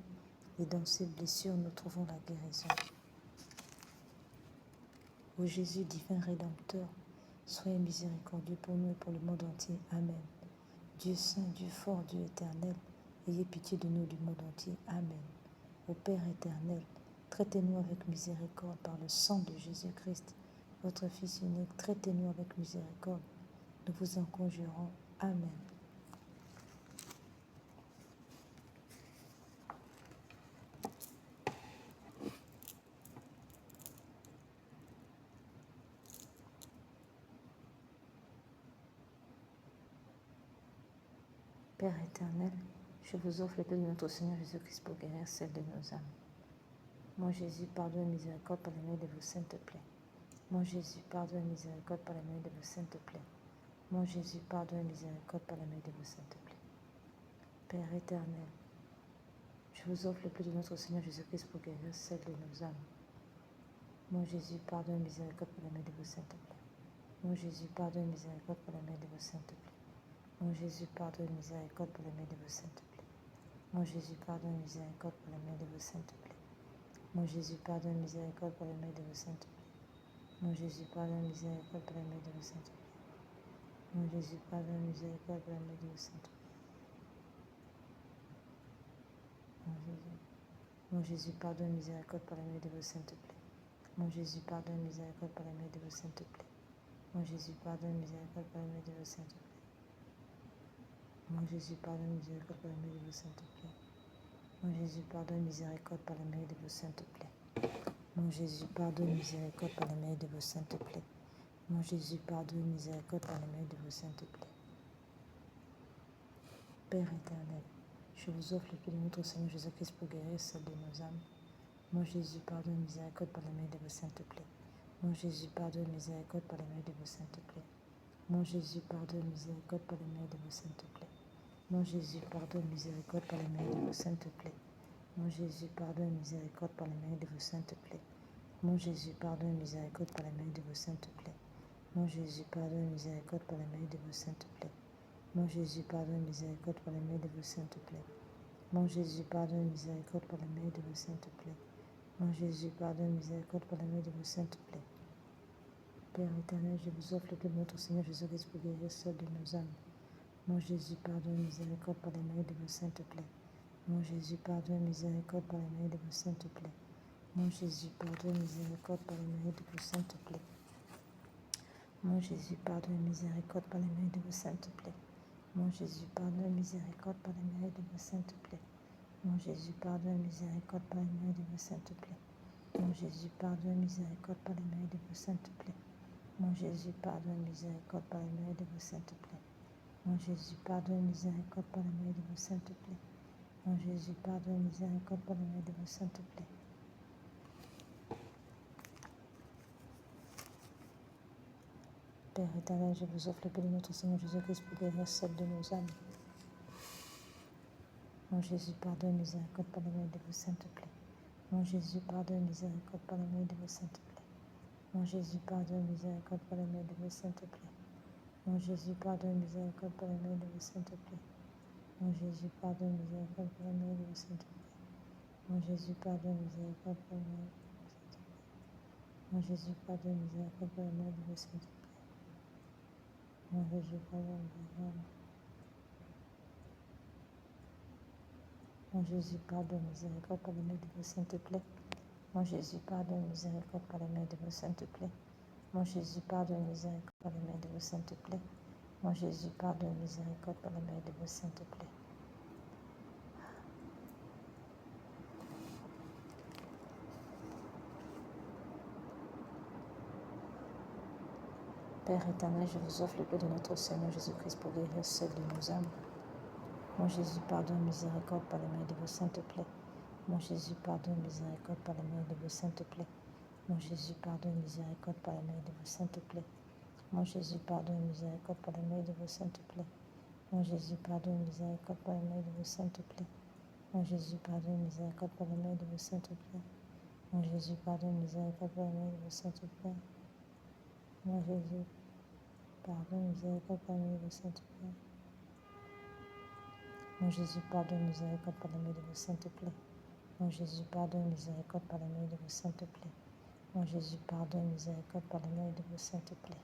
et dans ses blessures nous trouvons la guérison. Ô Jésus, divin Rédempteur, soyez miséricordieux pour nous et pour le monde entier. Amen. Dieu saint, Dieu fort, Dieu éternel, ayez pitié de nous du monde entier. Amen. Ô Père éternel, traitez-nous avec miséricorde par le sang de Jésus-Christ, votre Fils unique. Traitez-nous avec miséricorde. Nous vous en conjurons. Amen. Père éternel, je vous offre le paix de notre Seigneur Jésus-Christ pour guérir celle de nos âmes. Mon Jésus, pardonne et miséricorde par les mains de vos saintes plaies. Mon Jésus, pardonne et miséricorde par les mains de vos saintes plaies. Mon Jésus, pardonne et miséricorde par les mains de vos saintes plaies. Père éternel, je vous offre le paix de notre Seigneur Jésus-Christ pour guérir celle de nos âmes. Mon Jésus, pardonne et miséricorde par les mains de vos saintes plaies. Mon Jésus, pardonne et miséricorde par les mains de vos saintes plaies. Mon Jésus, pardonne et miséricorde par les mains de vos saintes plaies. Mon Jésus, pardonne et miséricorde par les mains de vos saintes plaies. Mon Jésus, pardonne et miséricorde par les mains de vos saintes plaies. Mon Jésus, pardonne et miséricorde par les mains de vos saintes plaies. Mon Jésus, pardonne et miséricorde par les mains de vos saintes plaies. Mon Jésus, pardonne et miséricorde par les mains de vos saintes plaies. Mon Jésus, pardonne et miséricorde par les mains de vos saintes plaies. Mon Jésus, pardonne et miséricorde par les mains de vos saintes plaies. Mon Jésus, pardonne et miséricorde par les mains de vos saintes plaies. Mon Jésus, pardonne et miséricorde par les mains de vos saintes plaies. Mon Jésus, pardonne et miséricorde par les mains de vos saintes plaies. Mon Jésus, pardonne et miséricorde par les mains de vos saintes plaies. Père éternel, je vous offre le paix de notre Seigneur Jésus-Christ pour guérir celle de nos âmes. Mon Jésus, pardonne et miséricorde par les mains de vos saintes plaies. Mon Jésus, pardonne et miséricorde par les mains de vos saintes plaies. Mon Jésus, pardonne et miséricorde par les mains de vos saintes plaies. Mon Jésus, pardonne et miséricorde par les mains de vos saintes plaies. Mon Jésus, pardonne et miséricorde par les mains de vos saintes plaies. Mon Jésus, pardonne et miséricorde par les mains de vos saintes plaies. Mon Jésus, pardonne et miséricorde par les mains de vos saintes plaies. Mon Jésus, pardonne et miséricorde par les mains de vos saintes plaies. Mon Jésus, pardonne et miséricorde par les mains de vos saintes plaies. Mon Jésus, pardonne et miséricorde par les mains de vos saintes plaies. Père éternel, je vous offre le paix de notre Seigneur Jésus-Christ pour guérir celle de nos âmes. Mon Jésus, pardonne et miséricorde par les mains de vos saintes plaies. Mon Jésus, pardonne et miséricorde par les mains de vos saintes plaies. Mon Jésus, pardonne et miséricorde par les mains de vos saintes plaies. Mon Jésus, pardonne et miséricorde par les mains de vos saintes plaies. Mon Jésus, pardonne et miséricorde par les mains de vos saintes plaies. Mon Jésus, pardonne et miséricorde par les mains de vos saintes plaies. Mon Jésus, pardonne et miséricorde par les mains de vos saintes plaies. Mon Jésus, pardonne et miséricorde par les mains de vos saintes plaies. Mon Jésus, pardonne et miséricorde par les mains de vos saintes plaies. Mon Jésus, pardonne et miséricorde par les mains de vos saintes plaies. Père éternel, je vous offre le paix de notre Seigneur Jésus-Christ pour guérir celle de nos âmes. Mon Jésus, pardonne, miséricorde par la main de vos saintes plaies. Mon Jésus, pardonne, miséricorde par la main de vos saintes plaies. Mon Jésus, pardonne, miséricorde par la main de vos saintes plaies. Mon Jésus, pardonne, miséricorde par la main de vos saintes plaies. Mon Jésus, pardonne, miséricorde par la main de vos saintes plaies. Mon Jésus, pardonne, miséricorde par la main de vos saintes plaies. Mon Jésus, pardonne, miséricorde par la main de vos saintes plaies. Mon Jésus, pardonne, miséricorde. Mon Jésus, pardonne, miséricorde par la main de vos saintes plaies. Mon Jésus, pardonne, miséricorde par la main de vos saintes plaies. Mon Jésus, pardonne, miséricorde par la main de vos saintes plaies. Mon Jésus, pardonne, miséricorde par la main de vos saintes plaies. Père éternel, je vous offre le paix de notre Seigneur Jésus-Christ pour guérir celle de nos âmes. Mon Jésus, pardonne, miséricorde par la main de vos saintes plaies. Mon Jésus, pardonne, miséricorde par la main de vos saintes plaies. Mon Jésus, pardonne, miséricorde par la main de vos saintes plaies. Mon Jésus, pardonne, miséricorde par la main de vos saintes plaies. Mon Jésus, pardonne, miséricorde par la main de vos saintes plaies. Mon Jésus, pardonne, miséricorde par la main de vos saintes plaies. Mon Jésus, pardonne, miséricorde par la main de vos saintes plaies. Mon Jésus, pardonne, miséricorde par la main de vos saintes plaies. Mon Jésus, pardonne, miséricorde par la main de vos saintes plaies. Mon Jésus, pardonne, miséricorde par la main de vos saintes plaies. Mon Jésus, pardonne, miséricorde par la main de vos saintes plaies.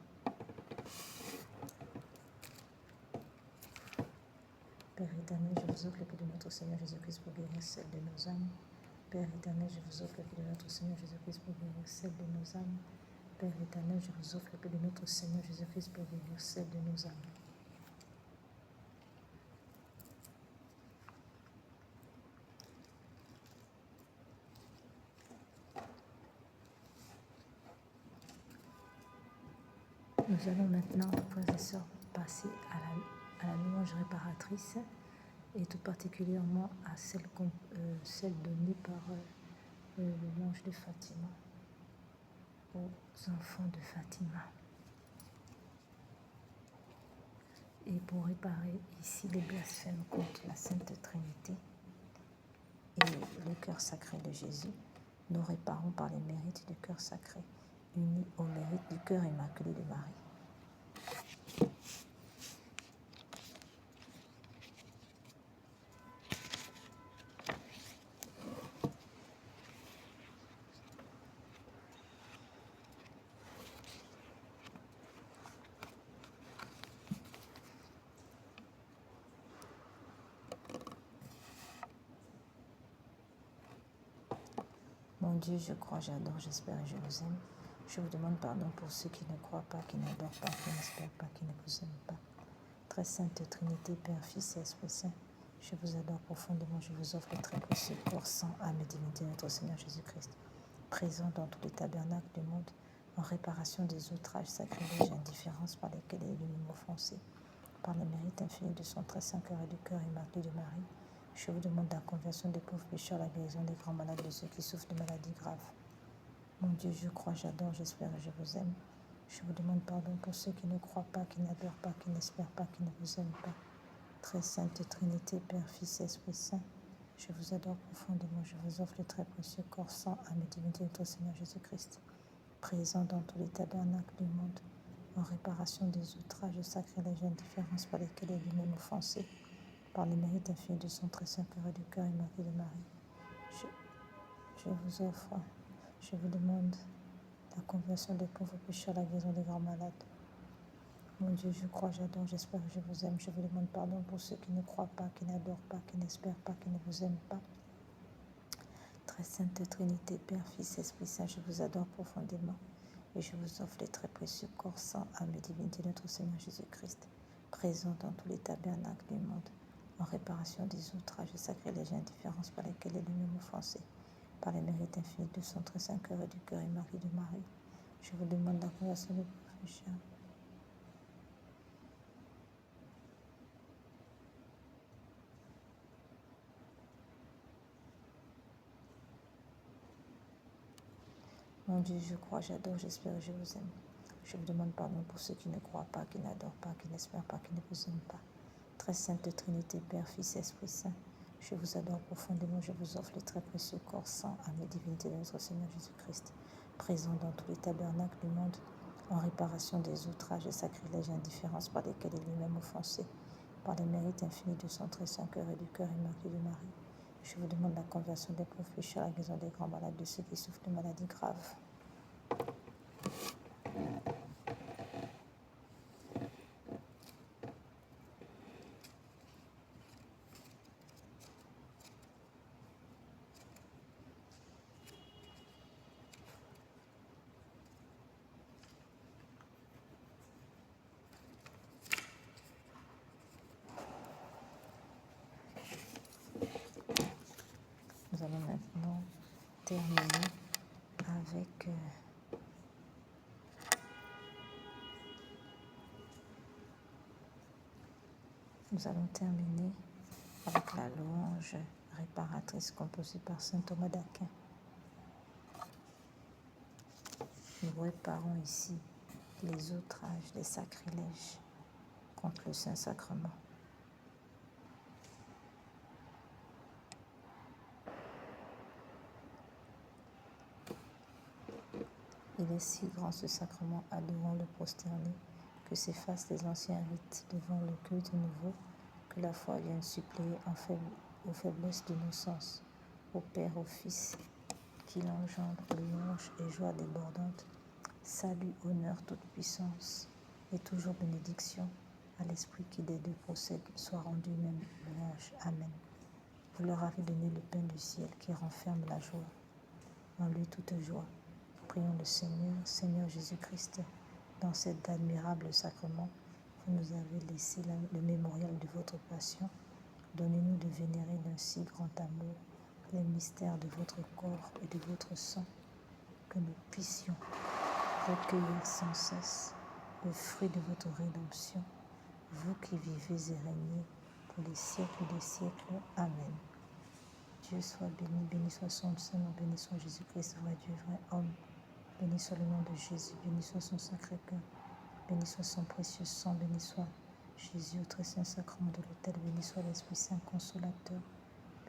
Père éternel, je vous offre le paix de notre Seigneur Jésus-Christ pour guérir celle de nos âmes. Père éternel, je vous offre le paix de notre Seigneur Jésus-Christ pour guérir celle de nos âmes. Père éternel, je vous offre le paix de notre Seigneur Jésus-Christ pour guérir celle de nos âmes. Nous allons maintenant, frères et sœurs, passer à la louange réparatrice et tout particulièrement à celle donnée par l'ange de Fatima aux enfants de Fatima. Et pour réparer ici les blasphèmes contre la Sainte Trinité et le cœur sacré de Jésus, nous réparons par les mérites du cœur sacré, unis au mérite du cœur immaculé de Marie. Mon Dieu, je crois, j'adore, j'espère et je vous aime. Je vous demande pardon pour ceux qui ne croient pas, qui n'adorent pas, qui n'espèrent pas, qui ne vous aiment pas. Très sainte Trinité, Père, Fils et Esprit Saint, je vous adore profondément. Je vous offre le très précieux corps, sang, âme et divinité de notre Seigneur Jésus-Christ, présent dans tous les tabernacles du monde, en réparation des outrages, sacrilèges et indifférences par lesquels il est lui-même offensé, par le mérite infini de son très saint cœur et du cœur immaculé de Marie. Je vous demande la conversion des pauvres pécheurs, la guérison des grands malades, de ceux qui souffrent de maladies graves. Mon Dieu, je crois, j'adore, j'espère et je vous aime. Je vous demande pardon pour ceux qui ne croient pas, qui n'adorent pas, qui n'espèrent pas, qui ne vous aiment pas. Très sainte Trinité, Père, Fils et Esprit Saint, je vous adore profondément. Je vous offre le très précieux corps, sang, âme et divinité de notre Seigneur Jésus-Christ, présent dans tous les tabernacles du monde, en réparation des outrages, sacrilèges et indifférences par lesquels il est lui-même offensé, par le mérite infini de son très saint cœur et du cœur immaculé de Marie. Je vous offre, je vous demande la conversion des pauvres pécheurs, la guérison des grands malades. Mon Dieu, je crois, j'adore, j'espère que je vous aime. Je vous demande pardon pour ceux qui ne croient pas, qui n'adorent pas, qui n'espèrent pas, qui ne vous aiment pas. Très sainte Trinité, Père, Fils, Esprit Saint, je vous adore profondément. Et je vous offre les très précieux corps, sang, âme et divinité de notre Seigneur Jésus-Christ, présent dans tous les tabernacles du monde, en réparation des outrages, sacrilèges et indifférences par lesquels il est lui-même offensé, par les mérites infinis de son très saint cœur et du cœur immaculé de Marie. Je vous demande la conversion des pauvres pécheurs. Mon Dieu, je crois, j'adore, j'espère et je vous aime. Je vous demande pardon pour ceux qui ne croient pas, qui n'adorent pas, qui n'espèrent pas, qui ne vous aiment pas. Très sainte Trinité, Père, Fils, Esprit Saint, je vous adore profondément, je vous offre le très précieux corps saint, âme et divinité de notre Seigneur Jésus-Christ, présent dans tous les tabernacles du monde, en réparation des outrages et sacrilèges et indifférences par lesquels il est lui-même offensé, par les mérites infinis de son très saint cœur et du cœur immaculé de Marie. Je vous demande la conversion des pauvres pécheurs, la guérison des grands malades, de ceux qui souffrent de maladies graves. Nous allons maintenant terminer avec la louange réparatrice composée par saint Thomas d'Aquin. Nous réparons ici les outrages, les sacrilèges contre le Saint-Sacrement. Il est si grand ce sacrement, adorant le prosterné, que s'effacent les anciens rites devant le culte nouveau, que la foi vienne suppléer aux faiblesses de nos sens, au Père, au Fils, qui l'engendre, louange et joie débordante, salut, honneur, toute puissance, et toujours bénédiction, à l'Esprit qui des deux procède, soit rendu même louange. Amen. Vous leur avez donné le pain du ciel qui renferme la joie. En lui toute joie. Prions le Seigneur, Seigneur Jésus-Christ, dans cet admirable sacrement, vous nous avez laissé le mémorial de votre passion. Donnez-nous de vénérer d'un si grand amour les mystères de votre corps et de votre sang, que nous puissions recueillir sans cesse le fruit de votre rédemption, vous qui vivez et régnez pour les siècles des siècles. Amen. Dieu soit béni, béni soit son Seigneur, béni soit Jésus-Christ, vrai Dieu, vrai homme. Béni soit le nom de Jésus, béni soit son sacré cœur, béni soit son précieux sang, béni soit Jésus au très saint sacrement de l'autel, béni soit l'Esprit Saint consolateur,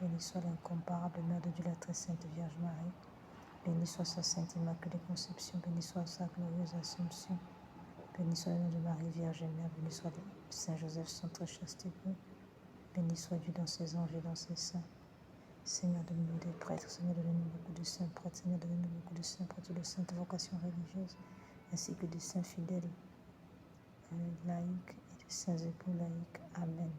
béni soit l'incomparable Mère de Dieu, la très sainte Vierge Marie, béni soit sa sainte immaculée conception, béni soit sa glorieuse assomption, béni soit le nom de Marie Vierge et Mère, béni soit Saint Joseph, son très chaste époux, béni soit Dieu dans ses anges et dans ses saints. Seigneur, donne-nous des prêtres, Seigneur, donne-nous beaucoup de saints prêtres, Seigneur, donne-nous beaucoup de saints prêtres, de saintes vocations religieuses, ainsi que de saints fidèles laïcs et de saints époux laïcs. Amen.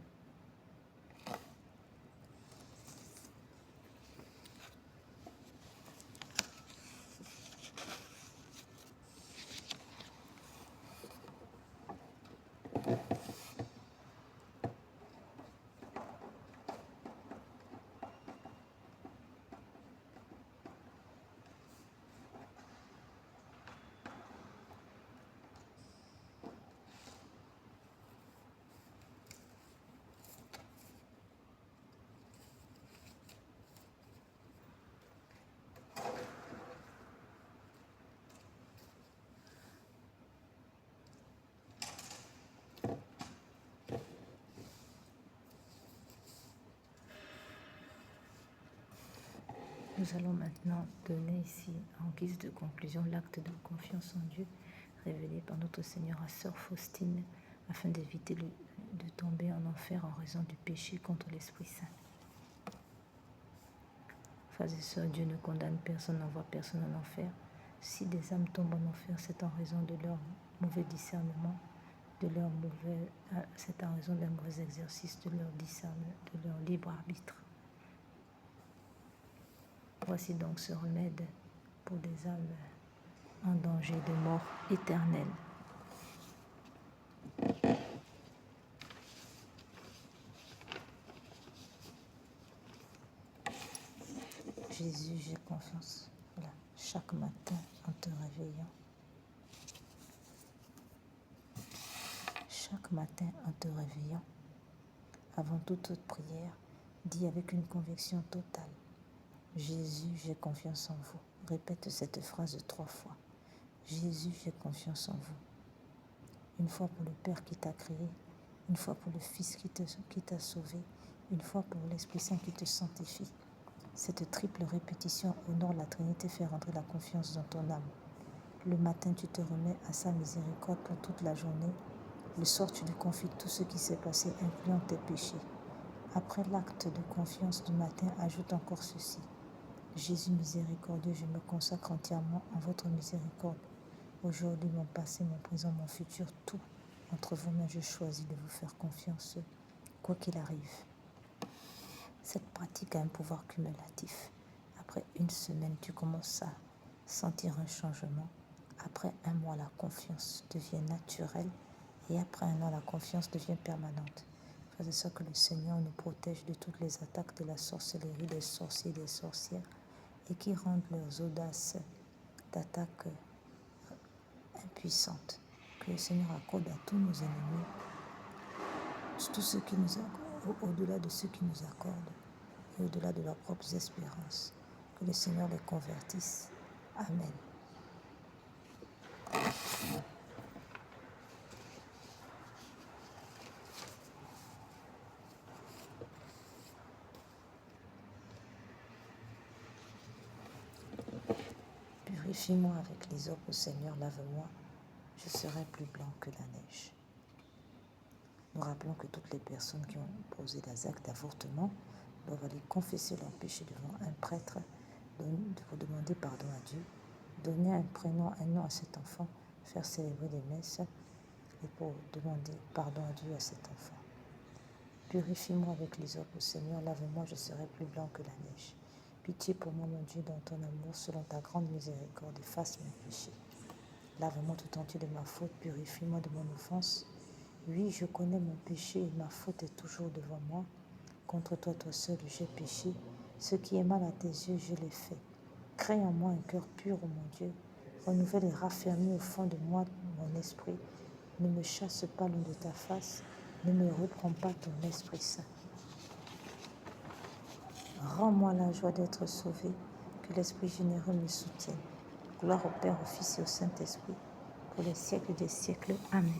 Nous allons maintenant donner ici, en guise de conclusion, l'acte de confiance en Dieu révélé par notre Seigneur à Sœur Faustine, afin d'éviter de tomber en enfer en raison du péché contre l'Esprit Saint. Frères et sœurs, Dieu ne condamne personne, n'envoie personne en enfer. Si des âmes tombent en enfer, c'est en raison de leur mauvais discernement, c'est en raison d'un mauvais exercice de leur discernement, de leur libre arbitre. Voici donc ce remède pour des âmes en danger de mort éternelle. Jésus, j'ai confiance. Voilà. Chaque matin, en te réveillant, avant toute autre prière, dis avec une conviction totale: Jésus, j'ai confiance en vous. Répète cette phrase 3 fois. Jésus, j'ai confiance en vous. une fois pour le Père qui t'a créé, une fois pour le Fils qui t'a sauvé, une fois pour l'Esprit Saint qui te sanctifie. Cette triple répétition honore la Trinité, fait rentrer la confiance dans ton âme. Le matin, tu te remets à sa miséricorde pour toute la journée. Le soir, tu lui confies tout ce qui s'est passé, incluant tes péchés. Après l'acte de confiance du matin, ajoute encore ceci. Jésus miséricordieux, je me consacre entièrement en votre miséricorde. Aujourd'hui, mon passé, mon présent, mon futur, tout entre vos mains, je choisis de vous faire confiance, quoi qu'il arrive. Cette pratique a un pouvoir cumulatif. Après une semaine, tu commences à sentir un changement. Après un mois, la confiance devient naturelle. Et après un an, la confiance devient permanente. C'est ça que le Seigneur nous protège de toutes les attaques de la sorcellerie, des sorciers, des sorcières, et qui rendent leurs audaces d'attaque impuissantes. Que le Seigneur accorde à tous nos ennemis, tout ce qui nous accorde, au-delà de ceux qui nous accordent, et au-delà de leurs propres espérances. Que le Seigneur les convertisse. Amen. Purifie-moi avec l'hysope, au Seigneur, lave-moi, je serai plus blanc que la neige. Nous rappelons que toutes les personnes qui ont posé des actes d'avortement doivent aller confesser leurs péchés devant un prêtre pour demander pardon à Dieu, donner un prénom, un nom à cet enfant, faire célébrer des messes et pour demander pardon à Dieu à cet enfant. Purifie-moi avec l'hysope, au Seigneur, lave-moi, je serai plus blanc que la neige. Pitié pour moi, mon Dieu, dans ton amour, selon ta grande miséricorde, efface mes péchés. Lave-moi tout entier de ma faute, purifie-moi de mon offense. Oui, je connais mon péché et ma faute est toujours devant moi. Contre toi, toi seul, j'ai péché. Ce qui est mal à tes yeux, je l'ai fait. Crée en moi un cœur pur, ô mon Dieu. Renouvelle et raffermis au fond de moi mon esprit. Ne me chasse pas loin de ta face. Ne me reprends pas ton Esprit Saint. Rends-moi la joie d'être sauvé, que l'Esprit généreux me soutienne. Gloire au Père, au Fils et au Saint-Esprit, pour les siècles des siècles. Amen.